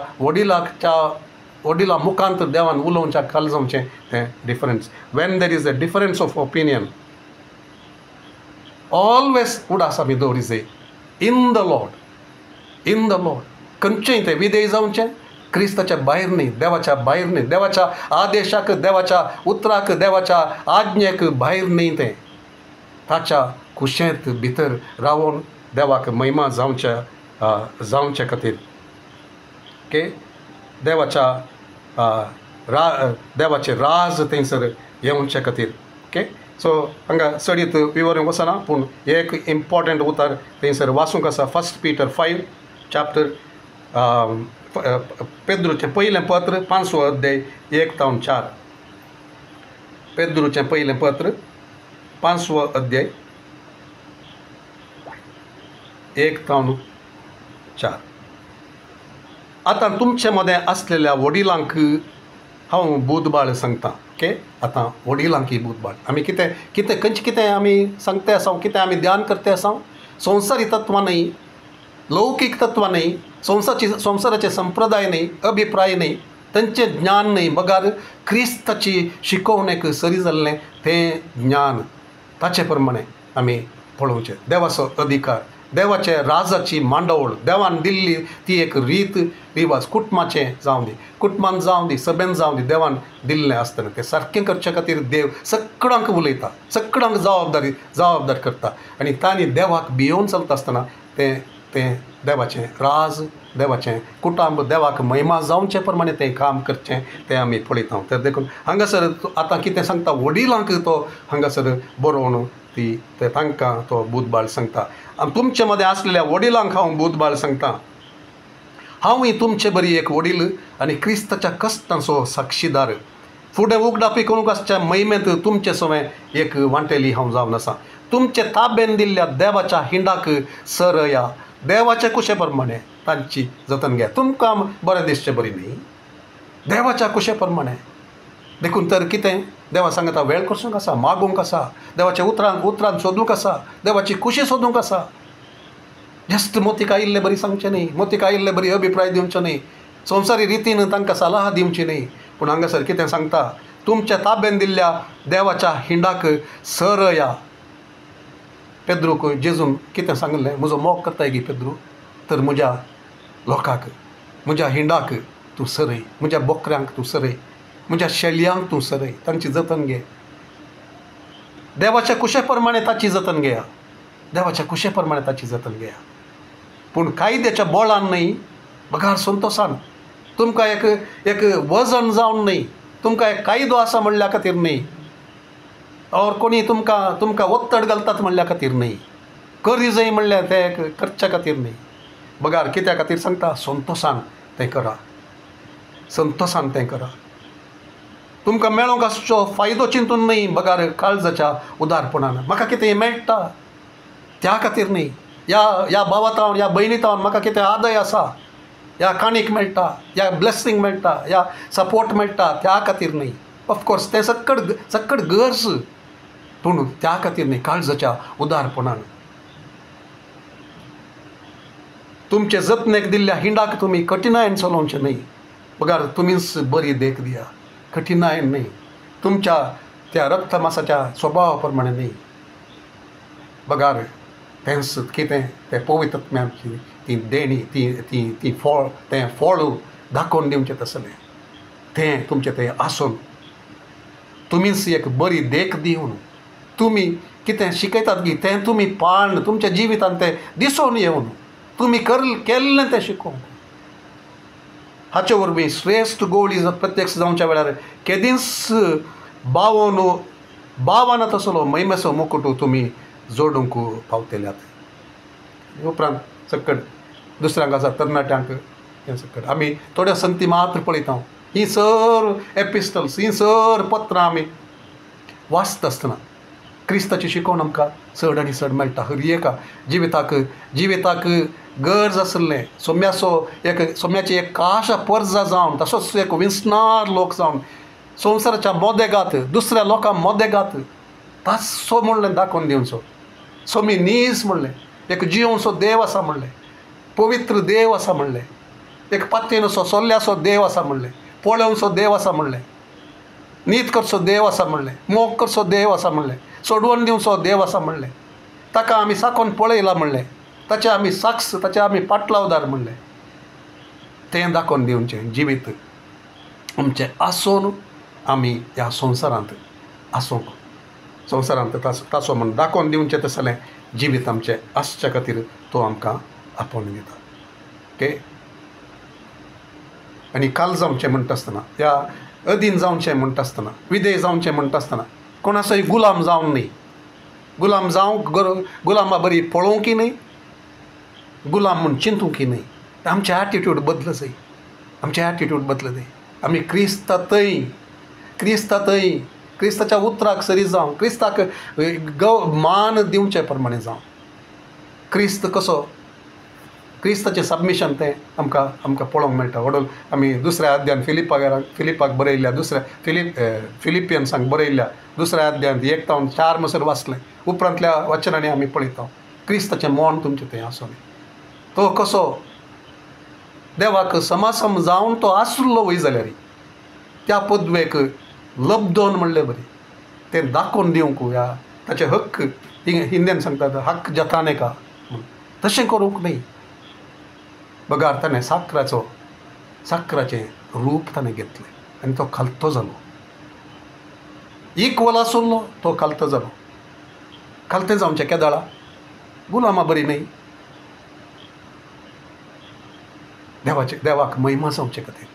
वडिला मुखांत देवान उलोवच्या काल जावचें तें difference. When there is a difference of opinion always उड आसा आमी दवरी जाय इन द लॉर्ड खंयचेंय तें विधेय जावचें क्रिस्ताच्या भायर न्ही, देवाच्या भायर न्ही, देवाच्या आदेशाक देवाच्या उतराक देवाच्या आज्ञेक भायर न्ही. तें ताच्या कुशेंत भितर रावून देवाक महिमा जावचे खातीर ओके देवाचें राज थंयसर येवचे खातीर. ओके सो हांगा चडीत विवरूंक वचना पूण एक इम्पॉर्टंट उतार थंयसर वाचूंक आसा. 1 Peter 5 चॅप्टर पेद्रूचें पयलें पत्र 5वो अध्याय 1-4. पेद्रूचें पयलें पत्र 5वो अध्याय 1-4. आतां तुमचे मदें आसलेल्या वडिलांक हांव बुधबाळ सांगता. ओके आतां वडिलांकी बुधबाळ आमी कितें आमी सांगते आसा, कितें आमी ध्यान करते आसा. संवसारी तत्वां न्ही, लौकीक तत्वां न्ही, संवसाराचे संप्रदाय न्ही, अभिप्राय न्ही, तांचें ज्ञान न्ही, बगार क्रिस्ताची शिकोवणेक सरी जाल्लें तें ज्ञान ताचे प्रमाणे आमी पळोवचें. देवाचो अधिकार, देवाचे राजाची मांडवळ, देवान दिल्ली ती एक रीत रिवाज कुटुंबाचें जावं दी, सभेन जावं दी, देवान दिल्लें आसतना तें सारकें करचे खातीर देव सगळ्यांक उलयता, सगळ्यांक जबाबदार करता आनी तांणी देवाक भियोवन चलता आसतना तें देवाचें राज, देवाचें कुटुंब, देवाक महिमा जावचे प्रमाणे तें काम करचें तें आमी पळयता. तर देखून हांगासर आतां कितें सांगता वडिलांक तो हांगासर बरोवन ते तांकां तो बुधबाळ सांगता. आनी तुमचे मदें आसलेल्या वडिलांक हांव बुधबाळ सांगता, हांवूय तुमचे बरी एक वडील आनी क्रिस्ताच्या कश्टांचो साक्षीदार. फुडें उगडापी करूंकाच्या महिमेंत तुमचे सवय एक वांटेली हांव जावन आसा. तुमचे ताब्यान दिल्ल्या देवाच्या हिंडाक सरया. देवाच्या कुशे प्रमाणे तांची जतन घे. तुमकां बरें दिसचें बरी न्ही, देवाच्या कुशे प्रमाणे. देखून तर कितें देवा सांगता, वेळ करसूंक आसा, मागूंक आसा, देवाच्या उतरांत सोदूंक आसा, देवाची कुशी सोदूंक आसा. जस्ट मोतीक आयिल्ले बरी सांगचें न्ही, मोतीक आयिल्ले बरी अभिप्राय दिवचे न्ही, संवसारी रितीन तांकां सलाह दिवची न्ही. पूण हांगासर कितें सांगता, तुमच्या ताब्यान दिल्ल्या देवाच्या हिंडाक सरया. पेद्रूक जेजून कितें सांगलें, म्हजो मोग करताय गी पेद्रू, तर म्हज्या लोकांक, म्हज्या हिंडाक तूं सरय, म्हज्या बोकऱ्यांक तूं सरय, म्हज्या शेळयांक तूं सरय, तांची जतन घे. देवाच्या कुशे प्रमाणे ताची जतन घेया, देवाच्या कुशे प्रमाणे ताची जतन घेया. पूण कायद्याच्या बोळान न्ही, बगार संतोशान. तुमकां एक वजन जावन न्ही, तुमकां एक कायदो आसा म्हणल्या खातीर न्ही, और कोणी तुमकां वत्तड घालतात म्हणल्या खातीर न्ही, करी जाय म्हणल्यार ते करच्या खातीर न्ही. बगार कित्या खातीर सांगता, संतोशान तें करा, संतोशान तें करा. तुमकां मेळोंक आसचो फायदो चिंतून न्ही, बगार काळजाच्या उदारपणान म्हाका कितें मेळटा त्या खातीर न्ही, ह्या भावातावन ह्या भयणीतावन म्हाका कितें आदय आसा, ह्या काणीक मेळटा, ह्या ब्लेसिंग मेळटा, ह्या सपोर्ट मेळटा त्या खातीर न्ही. ऑफकोर्स तें सक्कड गरज, पूण त्या खातीर न्ही, काळजाच्या उदारपणान. तुमचे जतनेक दिल्ल्या हिंडाक तुमी कठिनायेन चलोवचें न्ही. बगार तुमीच बरी देख दिया, कठिनायेन न्ही, तुमच्या त्या रक्त मासाच्या स्वभावा प्रमाणे न्ही. बगार तेंच कितें तें पवित्रत्म्याची ती देणी, ती फळ, तें फळ दाखोवन दिवचें तसलें. तें तुमचें तें आसून तुमीच एक बरी देख दिवन तुमी कितें शिकयतात गी तें तुमी पाळन तुमच्या जिवितांत तें दिसून येवन तुमी केल्लें तें शिकोवंक. हाचे वरवीं श्रेश्ठ गोळी प्रत्यक्ष जावच्या वेळार केदींच बावान तसलो मैमेचो मुकुट तुमी जोडूंक पावतल्यात. उपरांत सक्कड दुसऱ्यांक आसा तरणाट्यांक हें सक्कड आमी थोड्या संगती मात्र पळयता. ही सर एपिस्टल्स, ही सर पत्रां आमी वाचता आसतना क्रिस्ताची शिकोवन आमकां चड आनी चड मेळटा. हर एका जिविताक गरज आसलें सोम्याची एक काशा पर्जा जावन, तसोच एक विंसणार लोक जावन, संवसाराच्या मोदेगात दुसऱ्या लोकां मोदेगात तासो म्हणलें दाखोवन दिवचो. सोमी नीस म्हणलें, एक जिवोसो देव आसा म्हणलें, पवित्र देव आसा म्हणलें, एक पातेनसो सोल्ल्यासो देव आसा म्हणलें, पळोवचो देव आसा म्हणलें, नीत करचो देव आसा म्हणलें, मोग करचो देव आसा म्हणलें, सोडवून दिवचो देव आसा म्हणलें. ताका आमी साकोन पळयला म्हणलें, ताचे आमी साक्ष, ताचे आमी पाटलावदार म्हणलें. तें दाखोवन दिवचें जिवीत आमचें आसून आमी ह्या संवसारांत आसूंक, संवसारांत तासो म्हण दाखोवन दिवचें तसलें जिवीत आमचें आसचे खातीर तो आमकां आपोवन दिता. ओके. आनी काल जावचें म्हणटा आसतना, ह्या अधीन जावचें म्हणटा आसतना, विधेय जावचें म्हणटा आसतना कोणाचोय गुलाम जावन न्ही. गुलाम जावंक गुलामा बरी पळोवंकी न्ही, गुलाम म्हूण चिंतूंकी न्ही. आमचें एटिट्यूड बदल जाय, आमचें एटिट्यूड बदल जाय. आमी क्रिस्ताच्या उतराक सरी जावं, क्रिस्ताक मान दिवचे प्रमाणे जावं. क्रिस्त कसो, क्रिस्ताचें सबमिशन तें आमकां पळोवंक मेळटा. वडोल आमी दुसऱ्या अध्यायान फिलिपाक बरयल्ल्या फिलिपियन्सांक बरयल्ल्या दुसऱ्या अध्यायान 1-4 मसर वाचलें. उपरांतल्या वचनांनी आमी पळयता क्रिस्ताचें मोन तुमचें तें आसूं. तो कसो देवाक समासम जावन तो आसलो वय जाल्यार त्या पदवेक लब्धोन म्हणलें बरें तें दाखोवन दिवंक ह्या ताचे हक्क हिंदीन सांगतात हक्क जताने का तशें करूंक न्ही. बगार ताणें साकराचें रूप ताणें घेतलें आनी तो खालतो जालो. इक्वल आसलो तो खालतो जालो. खालतें जावचें केदाळा गुलामा बरी न्ही. देवाक महिमा जावचे खातीर.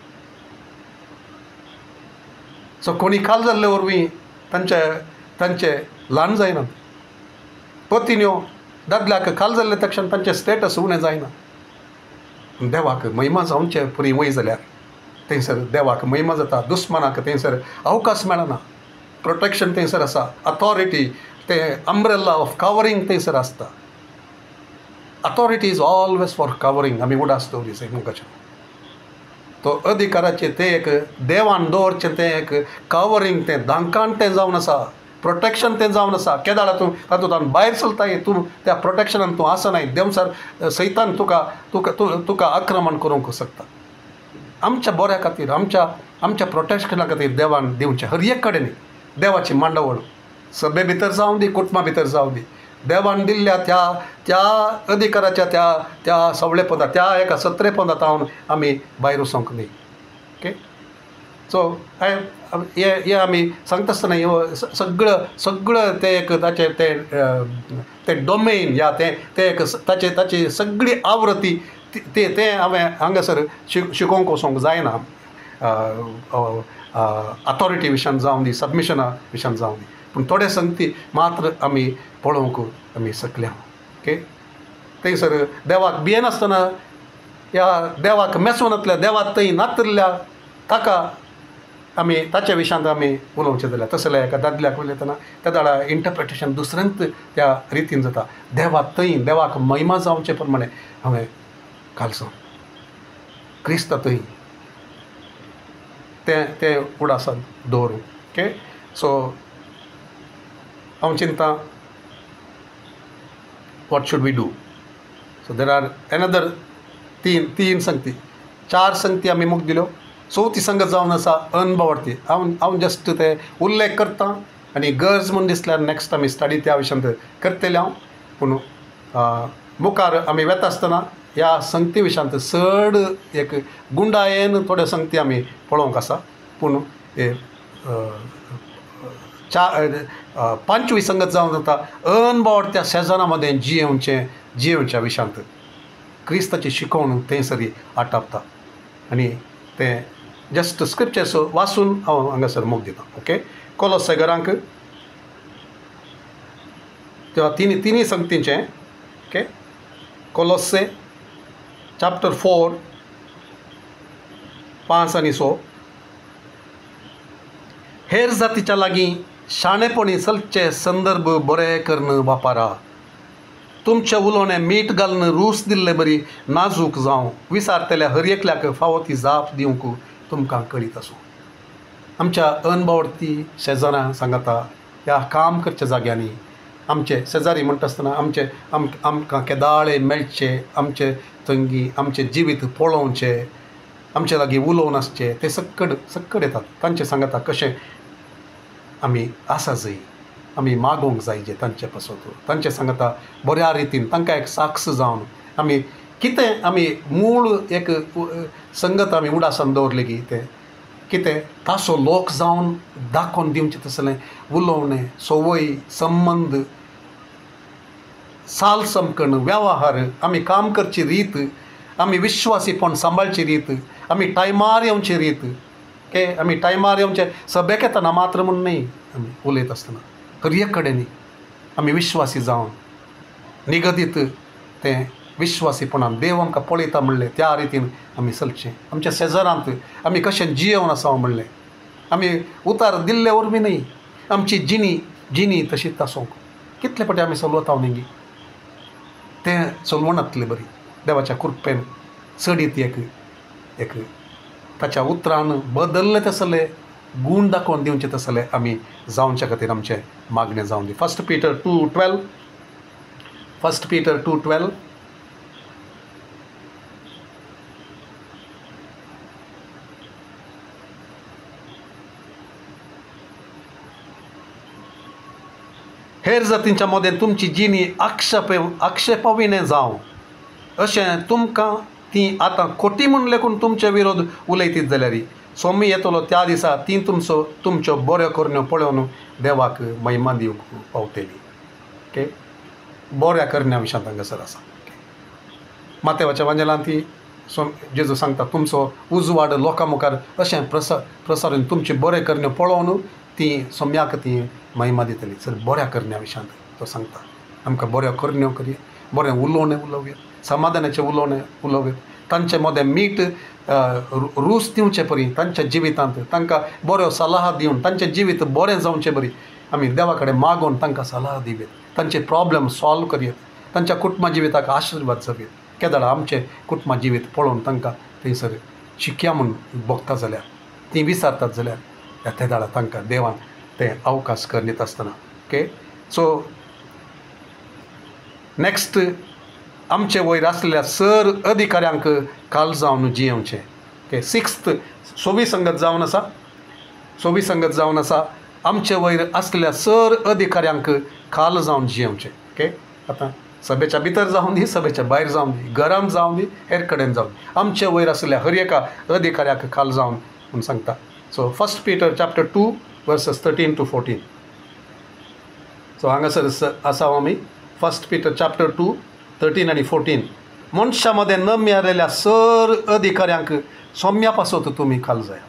सो कोणी खाल जाल्ले वरवीं तांचे ल्हान जायनात. पत्न्यो दादल्याक काल जाल्ले तक्षण तांचे स्टेटस उणें जायना. देवाक महिमा जावचे पुरी वय जाल्यार थंयसर देवाक महिमा जाता. दुस्मानाक थंयसर अवकाश मेळना. प्रोटेक्शन थंयसर आसा. अथॉरिटी ते अम्ब्रेला ऑफ कवरींग थंयसर आसता. Authority is always for covering. आमी उडास दवरी मुखाचे तो अधिकाराचे ते एक देवान दवरचें तें एक कवरींग तें धांकाण तें जावन आसा. प्रोटेक्शन तें जावन आसा. केदाळ तूं तातूंतल्यान भायर सरताय तूं त्या प्रोटेक्शनान तूं आसनाय. देवसर सैतान तुका तुका तुका आक्रमण करूंक शकता. आमच्या बऱ्या खातीर आमच्या प्रोटेक्शना खातीर देवान दिवचें हर एक कडेन देवाची मांडवळ सभे भितर जावं दी कुटुंबा भितर जावं दी देवान दिल्ल्या त्या अधिकाराच्या त्या सवळेपदा त्या एका सत्रेपदांत आमी भायर वचोंक न्ही. ओके सो हे आमी सांगता आसतना सगळं ते एक ताचे ते डोमेन या ते एक ताची सगळी आवृत्ती ते हांवें हांगासर शिकोवंक वचोंक जायना. अथॉरिटी विशयान जावं दी सबमिशना विशयान जावं दी पूण थोडे संगती मात्र आमी पळोवंक आमी शकल्या. ओके थंयसर देवाक भियेनासतना ह्या देवाक मेसून येतल्या देवाक थंय नातरल्या ताका आमी ताच्या विशयांत आमी उलोवचें जाल्यार तसले एका दादल्याक उलयतना त्या दाडा इंटरप्रिटेशन दुसऱ्यांत त्या रितीन जाता. देवाक थंय देवाक महिमा जावचे प्रमाणे हांवें घालचो क्रिस्त थंय ते उडासांत दवरूं. ओके सो हांव चिंता what should we do. So there are another तीन संगती 4 संगती आमी मूख दिल्यो. चवथी संगत जावन आसा अनबावडती. हांव जस्ट ते उल्लेख करतां आनी गरज म्हूण दिसल्यार नेक्स्ट आमी स्टडी त्या विशयांत करतले हांव. पूण मुखार आमी वेता आसतना ह्या संगती विशयांत चड एक गुंडायेन थोड्यो संगती आमी पळोवंक आसा. पूण 5वी संगत जावन जाता अनबावडत्या शेजारा मदें जियेवच्या विशयांत क्रिस्ताची शिकवणूक थंयसरी आटापता आनी तें जस्ट स्क्रिप्चर्स वाचून हांव हांगासर मोग दितां. ओके कोलोसे घरांक तेव्हा तिनी संगतींचें. ओके कोलोसे चॅप्टर 4 5 आनी 6 हेर जातीच्या लागीं शाणेपणी चलचे संदर्भ बरे करून वापरा. तुमचे उलोवणें मीठ घालून रूस दिल्ले बरी नाजूक जावं विसारतल्या हर एकल्याक फावो ती जाप दिवंक तुमकां कळीत आसूं. आमच्या अनबावडती शेजाऱ्यां सांगाता ह्या काम करच्या जाग्यांनी आमचे शेजारी म्हणटा आसतना आमकां केदाळे मेळचे आमचे तंगी आमचे जिवीत पळोवचे आमचे लागीं उलोवन आसचे ते सक्कड येतात. तांचे सांगाता कशें आमी आसा जाय आमी मागोवंक जाय जे तांचे पासून तांचे सांगाता बऱ्या रितीन तांकां एक साक्ष जावन आमी कितें आमी मूळ एक संगत आमी उडासान दवरले की तें कितें तासो लोक जावन दाखोवन दिवचें तसलें उलोवणें संवय संबंद साल समकण वेव्हार आमी काम करची रीत आमी विश्वासीपण सांबाळची रीत आमी टायमार येवची रीत. ओके आमी टायमार येवचे सभेक येतना मात्र म्हूण न्ही आमी उलयत आसतना हर एक कडेन आमी विश्वासी जावन निगदीत तें विश्वासीपणान देव आमकां पळयता म्हणलें त्या रितीन आमी चलचें. आमच्या शेजारांत आमी कशें जियेवन आसा म्हणलें आमी उतार दिल्ले वरवीं न्ही आमची जिणी तशीच आसूंक. कितले फावटी आमी चलवता न्ही तें चलवणातलें बरी देवाच्या कृपेन चडीत एक ताच्या उतरान बदल्ले तसले गूण दाखोवन दिवचे तसले आमी जावचे खातीर आमचें मागणें जावन दी. 1 Peter 2:12 हेर जातींच्या मदें तुमची जिणी आक्षेपाविणें जावं अशें तुमकां ती आतां खोटी म्हूण लेखून तुमचे विरोध उलयतीत जाल्यार सोमी येतलो त्या दिसा ती तुमच्यो बऱ्यो करण्यो पळोवन देवाक महिमा दिवंक पावतली. ओके बऱ्या करण्या विशयांत हांगासर आसा. मातेवाच्या वांजेलांत ती जेजू सांगता तुमचो उजवाड लोकां मुखार अशें प्रसारून तुमचे बरे करण्यो पळोवन ती सोम्याक ती महिमा दितली. सर बऱ्या करण्या विशयांत तो सांगता. आमकां बऱ्यो करण्यो करया, बरें उलोवणें उलोवया, समाधानाचें उलोवणें उलोवया, तांचे मदें मीठ रूच दिवचे परी तांच्या जिवितांत तांकां बऱ्यो सलाह दिवन तांचें जिवीत बरें जावचें बरी आमी देवा कडेन मागोवन तांकां सलाह दिवेत, तांचे प्रॉब्लेम सॉल्व करयेत, तांच्या कुटुंबा जिविताक आशिर्वाद जावेत। केदाळ आमचें कुटुंबा जिवीत पळोवन तांकां थंयसर शिकया म्हूण बगता जाल्यार तीं विचारतात जाल्यार त्या दाळा तांकां देवान तें अवकाश करीत आसतना ओके। सो नेक्स्ट आमचे वयर आसलेल्या सर अधिकाऱ्यांक काल जावन जियोवचें ओके। सिक्स्थ सोवी संगत जावन आसा, सोवी संगत जावन आसा आमचे वयर आसलेल्या सर अधिकाऱ्यांक काल जावन जियोवचें ओके। आतां सभेच्या भितर जावन दी, सभेच्या भायर जावन दी, घरांत जावन दी, हेर कडेन जावन दी, आमचे वयर आसलेल्या हर एका अधिकाऱ्याक काल जावन म्हूण सांगता। So 1 Peter chapter 2 verses 13 to 14. So हांगासर आसा आमी 1 Peter chapter 2 13 आनी 14। मनशा मदें न मेळिल्ल्या सर अधिकाऱ्यांक सौम्या पासत तुमी काल जाय।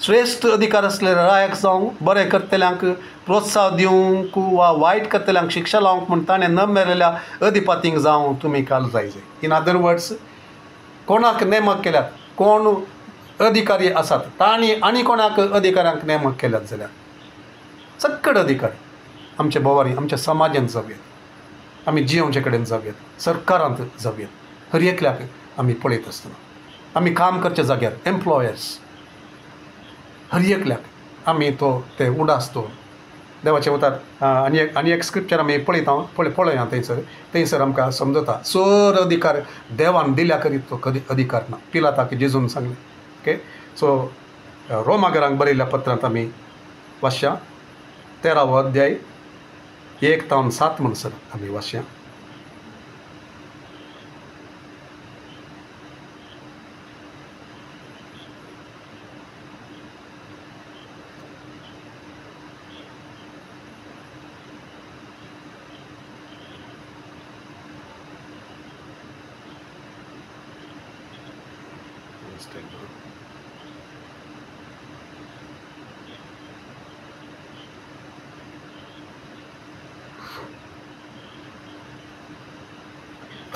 श्रेष्ठ अधिकार असलेल्या रायक जावं, बरें करतल्यांक प्रोत्साह दिवंक वा वायट करतल्यांक शिक्षा लावंक म्हूण ताणें न मेळिल्ल्या अधिपतींक जावं तुमी काल जाय। इन अदर वर्ड्स कोणाक नेमक केल्यात, कोण अधिकारी आसात तांणी आनी कोणाक अधिकाऱ्यांक नेमक केल्यात जाल्यार सक्कड अधिकारी आमचे बोवारी आमच्या समाजांत जावयात, आमी जियोवचे कडेन जावयात, सरकारांत जावयात, हर एकल्याक आमी पळयत आसतना आमी काम करच्या जाग्यार एम्प्लॉयर्स हर एकल्याक आमी ते उडास तो देवाचे उतार आनी एक स्क्रिप्चर आमी पळया थंयसर आमकां समजता सर अधिकार देवान दिल्या करीत तो कधी अधिकार ना, पिलाताक जेजून सांगलें ओके। सो रोमागरांक बरयल्ल्या पत्रांत आमी वाचया 13वा अध्याय 1 ते 7 म्हणसर आमी वाचया।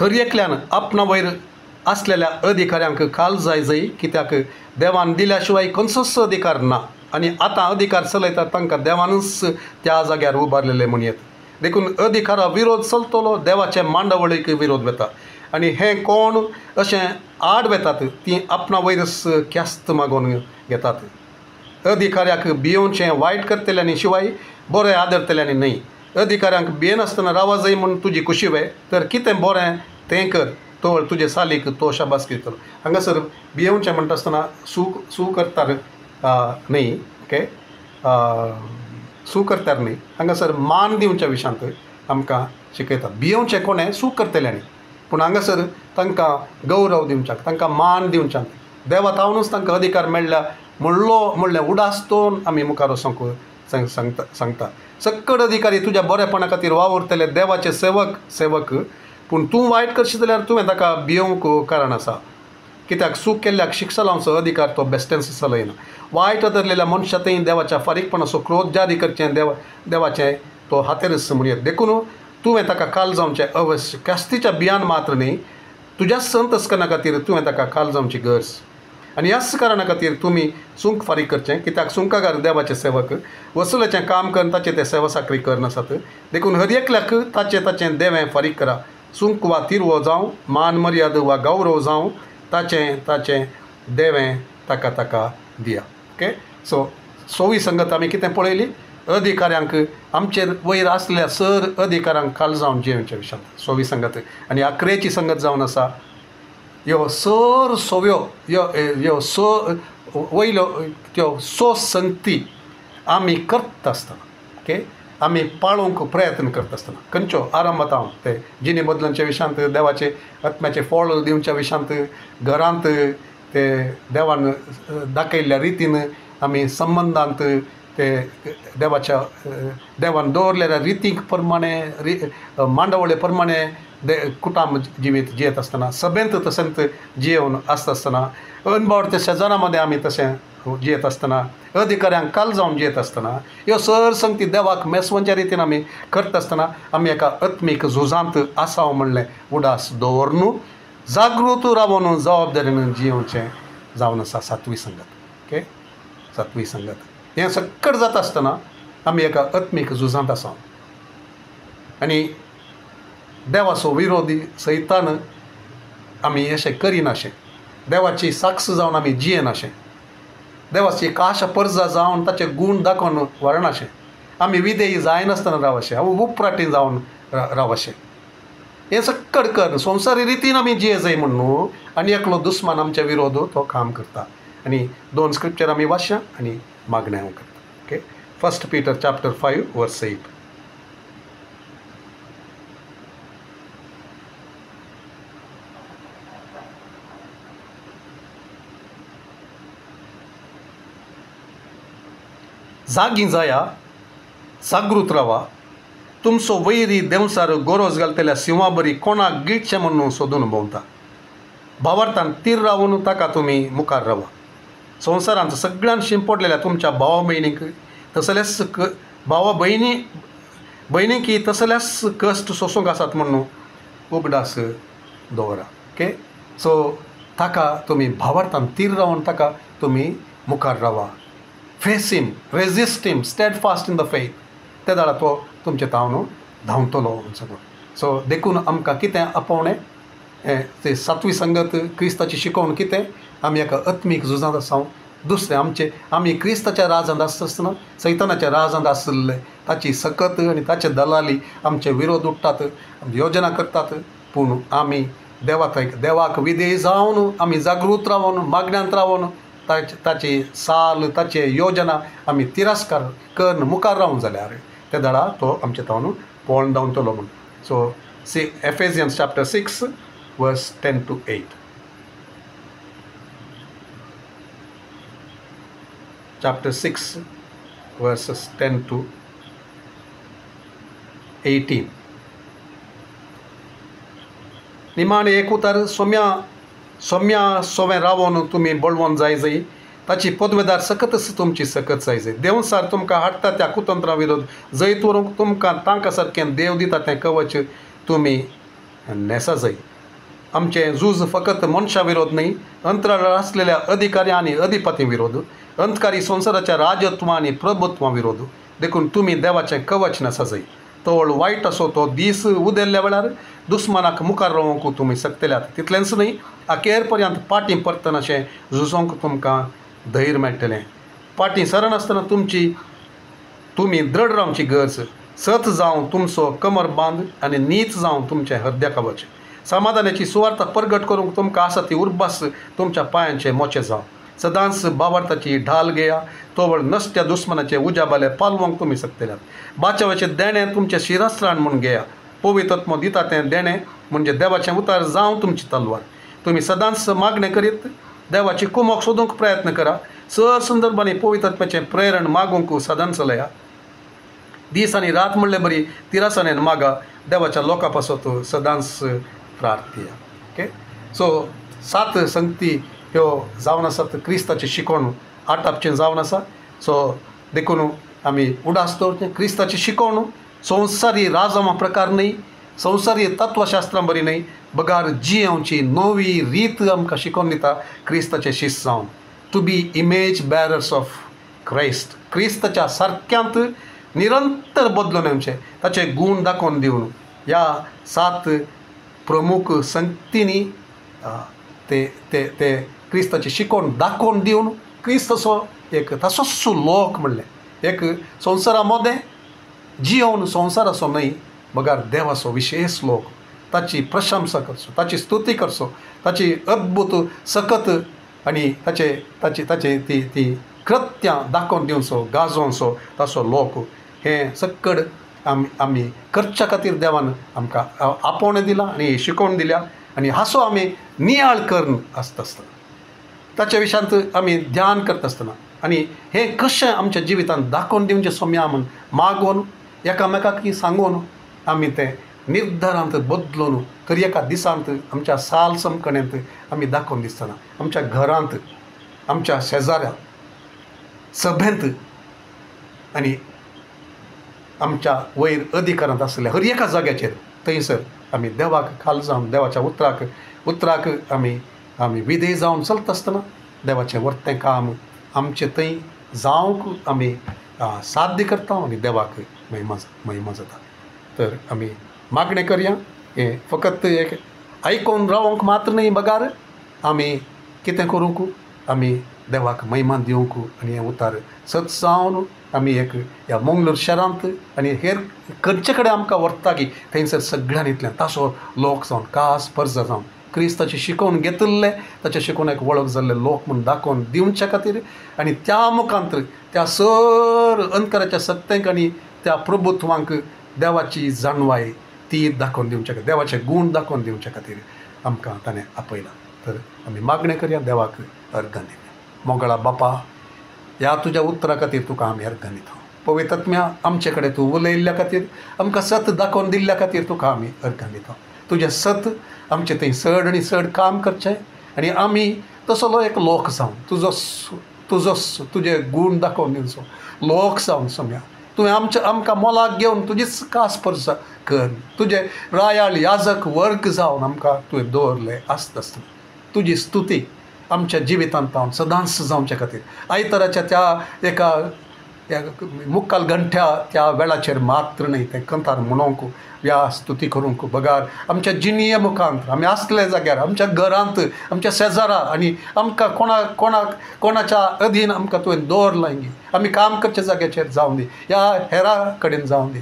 हर एकल्यान आपणा वयर आसलेल्या अधिकाऱ्यांक काल जाय कित्याक देवान दिल्या शिवाय खंयचोच अधिकार ना आनी आतां अधिकार चलयतात तांकां देवानूच त्या जाग्यार उबारलेले म्हणयेत। देखून अधिकारा विरोध चलतलो देवाचे मांडावळीक विरोध वता आनी हें कोण अशें आड वेतात तीं आपणा वयरच ख्यास्त मागोवन घेतात। अधिकाऱ्याक भियोवचें वायट करतल्यांनी शिवाय बरें आदरतल्यांनी न्हय। अधिकाऱ्यांक भियेनासतना रावा जाय म्हूण तुजी खुशी वे तर कितें बरें तें कर तो तुजे सालीक तो शाबास करतलो। हांगासर भियोवचें म्हणटा आसतना सू करतार न्हय ओके, सू करतार न्हय, हांगासर मान दिवच्या विशयांत आमकां शिकयता। भियोवचें कोणें सू करतल्यांनी पूण हांगासर तांकां गौरव दिवच्याक तांकां मान दिवच्याक देवा तावनूच तांकां अधिकार मेळ्ळ्या म्हणलें उडासतोन आमी मुखार वचोंक सांगता। सक्कड अधिकारी तुज्या बरेपणा खातीर वावुरतले देवाचे सेवक पूण तूं वायट करशीत जाल्यार तुवें ताका भियोवंक कारण आसा कित्याक चूक केल्ल्याक शिक्षा लावचो अधिकार तो बेस्टेंस चलयना। वायट धरलेल्या मनशांतय देवाच्या फारीकपणाचो क्रोध जारी करचें देवाचें तो हातेरच म्हणयेत। देखून तुवें ताका काल जावचें अवश्य, कास्तीच्या बियान मात्र न्ही तुज्या संत अस्कना खातीर तुवें ताका काल जावची गरज। आनी ह्याच कारणा खातीर तुमी सूंक फारीक करचें कित्याक सुंकागार देवाचे सेवक वसुलाचें काम करून ताचे ते सेवा साखरी करनासत। देखून हर एकल्याक ताचें देवें फारीक करा। सूंक वा तिरवो जावं, मान मर्याद वा गौरव जावं, ताचें देवें ताका दिया ओके। सो 6वी संगत आमी कितें पळयली, अधिकाऱ्यांक आमचे वयर आसलेल्या सर अधिकाऱ्यांक काल जावन जियोवच्या विशयांत 6वी संगत। आनी 11ची संगत जावन आसा ह्यो सर सोव्यो ह्यो वयल्यो त्यो संगती आमी करता आसतना ओके, आमी पाळोवंक प्रयत्न करता आसतना खंयच्यो आरंभातां ते जिणे बदलांच्या विशयांत, देवाचे आत्म्याचे फळ दिवच्या विशयांत, घरांत ते देवान दाखयल्ल्या रितीन आमी संबंदांत ते देवान दवरलेल्या रितीक प्रमाणे मांडावळे प्रमाणे कुटुंब जिवीत जियेत आसतना सभेंत तशेंत जियोवन आसता आसतना अनबावडच्या शेजारा मदें आमी तशें जियेत आसतना अधिकाऱ्यांक काल जावन जियेत आसतना ह्यो सर संगती देवाक मेसवनच्या रितीन आमी करता आसतना आमी एका आत्मीक झुजांत आसाव म्हणलें उडास दवरून जागृत रावन जबाबदारीन जियोवचें जावन आसा सातवी संगत. ओके, सातवी संगत हें सक्कड जाता आसतना आमी एका आत्मीक झुजांत आसा आनी देवाचो विरोधी सैतान आमी अशें करिनाशें, देवाची साक्ष जावन आमी जियेनाशें, देवाची काश पर्जा जावन ताचे गूण दाखोवन व्हरनाशें, आमी विधेयी जायनासतना रावशें, उपराटी जावन रावशें. हें सक्कड कर संवसारी रितीन आमी जिये जाय म्हूण न्हू, आनी एकलो दुस्मान आमच्या विरोध तो काम करता. आनी 2 स्क्रिप्चर आमी वाचया आनी मागणें हांव करता. Okay, 1 Peter chapter 5 verse 8. जागी जाया, जागृत रावा, तुमचो वैरी देंवसार गोरोज घालतल्या सिंहा बरी कोणाक गिळचें म्हणून सोदून भोंवता. भावार्थान तीर रावन ताका तुमी मुखार रावा. संवसारांत सगळ्यान शिंपडलेल्या तुमच्या भावा भयणीक तसलेच भावा भयणीकी तसलेच कश्ट सोसूंक आसात म्हणून उगडास दवरा. ओके, सो ताका तुमी भावार्थान तीर रावन ताका तुमी मुखार रावा. Face him, resist him, stand fast in the faith. ते दाडा तो तुमचे तावन धांवतलो सगळो. सो देखून आमकां कितें आपोवणें ते सातवी संगत क्रिस्ताची शिकोवन कितें आमी एका आत्मीक झुजांत आसा. दुसरें आमी क्रिस्ताच्या राजांत आसतना सैतानाच्या राजांत आसले ताची सकत आनी ताचे दलाली आमचे विरोध उठतात, योजना करतात. पूण आमी देवाक विधेय जावन आमी जागृत रावन मागण्यांत रावन ताची साल ताचे योजना आमी तिरस्कार करून मुखार रावून जाल्यार त्या दाडा तो आमचे तावन पळोवन धांवतलो म्हूण. So Ephesians chapter 6 verse 10 to 8. Chapter 6 verses 10 to 18. निमाणे एक उतार सोम्या सोवें रावन तुमी बळवून जाय ताची पदवेदार सकतच तुमची सकत जाय. देंवसार तुमकां हाडटा त्या कुतंत्रां विरोध जैत व्हरूंक तुमकां तांकां सारकें देव दिता तें कवच तुमी नेसा जाय. आमचें झूज फकत मनशां विरोध न्ही, अंतराळार आसलेल्या अधिकारी आनी अधिपती विरोध, अंतकारी संवसाराच्या राजत्वा आनी प्रभुत्वा विरोध. देखून तुमी देवाचें कवच नेसा जाय. तोळ वायट असो तो दीस उदेल्ल्या वेळार दुस्मानाक मुखार रावंक तुमी सकतल्यात. तितलेंच न्ही, अखेर पर्यंत पाटी परतन अशें झुजोंक तुमकां धैर्य मेळटलें. पाटी सरण आसतना तुमी दृढ रावची गरज. सत जावन तुमचो कमर बांद आनी नीच जावन तुमचें हृदय कवच. समाधानाची सुवार्ता परगट करूंक तुमकां आसा ती उर्बास तुमच्या पांयांचें मोचें जावं. सदांच भावार्थाची ढाल घेया, तोवळ नसत्या दुस्मनाचे उजाबाले पालवंक तुमी सकतल्यात. बाचावाचें देणें तुमचें शिरस्त्राण म्हूण घेया. पवित्रत्व दिता तें देणें म्हणजे देवाचें उतार जावं तुमची तलवार. तुमी सदांच मागणें करीत देवाची कुमक सोदूंक प्रयत्न करा. संदर्भांनी पवित्रत्वाचें प्रेरण मागूंक सदांच लया. दीस आनी रात म्हणले बरी तिरासानेन मागा. देवाच्या लोकां पासत सदांच प्रार्थया. ओके, सो 7 संगती ह्यो जावन आसात. क्रिस्ताचें शिकोवन आटापचें जावन आसा. सो देखून आमी उडास दवरचें. क्रिस्ताचें शिकोवन संवसारी राजमा प्रकार न्ही, संवसारी तत्वशास्त्रां बरी न्ही, बगार जियेवची नवी रीत आमकां शिकोवन दिता क्रिस्ताचें शिश्य जावन. To be image bearers of Christ. क्रिस्ताच्या सारक्यांत निरंतर बदलून येवचें, ताचे गूण दाखोवन दिवन ह्या 7 प्रमुख संगतींनी ते ते ते क्रिस्ताचें शिकोवन दाखोवन दिवन क्रिस्ताचो एक तसोच लोक म्हणलें एक संवसारा मदें जियोवन संवसाराचो न्ही, बगार देवाचो विशेष लोक. ताची प्रशंसा करचो, ताची स्तुती करचो, ताची अद्भुत सकत आनी ताची ती कृत्यां दाखोवन दिवचो, गाजोवचो तसो लोक. हें सक्कड आमी करच्या खातीर देवान आमकां आपोवणें दिलां आनी शिकोवन दिल्या. आनी हाचो आमी नियाळ करून आसता आसतना ताच्या विशयांत आमी ध्यान करता आसतना आनी हें कशें आमच्या जिवितांत दाखोवन दिवचें सोम्या म्हूण मागोवन एकामेकाक सांगून आमी तें निर्धारांत बदलून खरी एका दिसांत आमच्या साल समकणेंत आमी दाखोवन दिसतना आमच्या घरांत, आमच्या शेजाऱ्याक, सभेंत आनी आमच्या वयर अधिकारांत आसलेल्या हर एका जाग्याचेर थंयसर आमी देवाक खाल जावन देवाच्या उतराक आमी विधेय जावन चलता आसतना देवाचें वर्तें काम आमचें थंय जावंक आमी साध्य करता आनी देवाक महिमा जाता. तर आमी मागणें करया हें फकत एक आयकून रावंक मात्र न्ही, बगार आमी कितें करूंक आमी देवाक महिमा दिवंक आनी हें उतार सच जावन आमी एक ह्या मंगळूर शारांत आनी हेर खंयचे कडेन आमकां व्हरता की थंयसर सगळ्यांनींतल्यान तासो लोक जावन कास पर्जा जावन क्रिस्ताचें शिकोवन घेतिल्ले ताच्या शिकोवण्याक वळख जाल्ले लोक म्हूण दाखोवन दिवचे खातीर आनी त्या मुखांतर त्या सर अंतराच्या सत्यांक आनी त्या प्रभुत्वांक देवाची जाणवाय ती दाखोवन दिवचे खातीर देवाचे गूण दाखोवन दिवचे खातीर आमकां ताणें आपयलां. तर आमी मागणें करया देवाक अर्घां दिवया. मोगळा बापा, ह्या तुज्या उतरा खातीर तुका आमी अर्घां दिता. पवित्र आत्म्या, आमचे कडेन तूं उलयल्ल्या खातीर आमकां सत दाखोवन दिल्ल्या खातीर तुका आमी अर्घां दिता. तुजें सत आमचे थंय चड आनी चड काम करचें आनी आमी तसलो एक लोक जावन तुजें गूण दाखोवन दिवचो लोक जावन सम्या तुवें आमकां मोलाक घेवन तुजीच कास पर्जा कर. तुजें रायाळ याजक वर्ग जावन आमकां तुवें दवरलें आसता आसतना तुजी स्तुती आमच्या जिवितांत हांव सदांच जावचे खातीर आयताराच्या त्या एका मुक्काल घंट्या त्या वेळाचेर मात्र न्ही तें कंतार म्हणोंक ह्या स्तुती करूंक बगार आमच्या जिणये मुखांत आमी आसले जाग्यार आमच्या घरांत आमच्या शेजारा आनी आमकां कोणाच्या अधीन आमकां तुवें दवरलां गी. आमी काम करच्या जाग्याचेर जावं दी, ह्या हेरा कडेन जावं दी,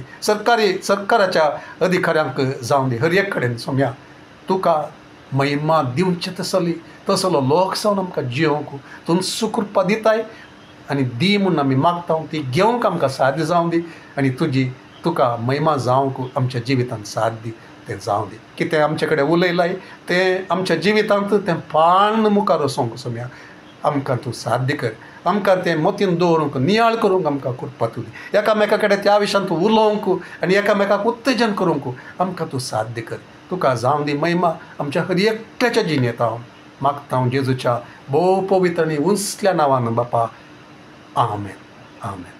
सरकाराच्या अधिकाऱ्यांक जावं दी, हर एक कडेन सोम्या तुका महिमा दिवचे तसलो लोक जावन आमकां जियोंक तूं सुकृपा दिताय आनी दी म्हूण आमी मागता. ती घेवंक आमकां साध्य जावं दी आनी तुका महिमा जावंक आमच्या जिवितांत साध्य तें जावं दी. कितें आमचे कडेन उलयलाय तें आमच्या जिवितांत तें पाळण मुखार वचोंक सोम्या आमकां तूं साध्य कर. आमकां तें मतीन दवरूंक नियाळ करूंक आमकां कृपा तूं दी. एकामेका कडेन त्या विशयान तूं उलोवंक आनी एकामेकाक उत्तेजन करूंक आमकां तूं साध्य कर. तुका जावं दी महिमा आमच्या हर एकट्याच्या जिणेंत हांव मागता जेजूच्या भोव पवित्र आनी उंचल्या नांवान बापा. आमेन. आमेन.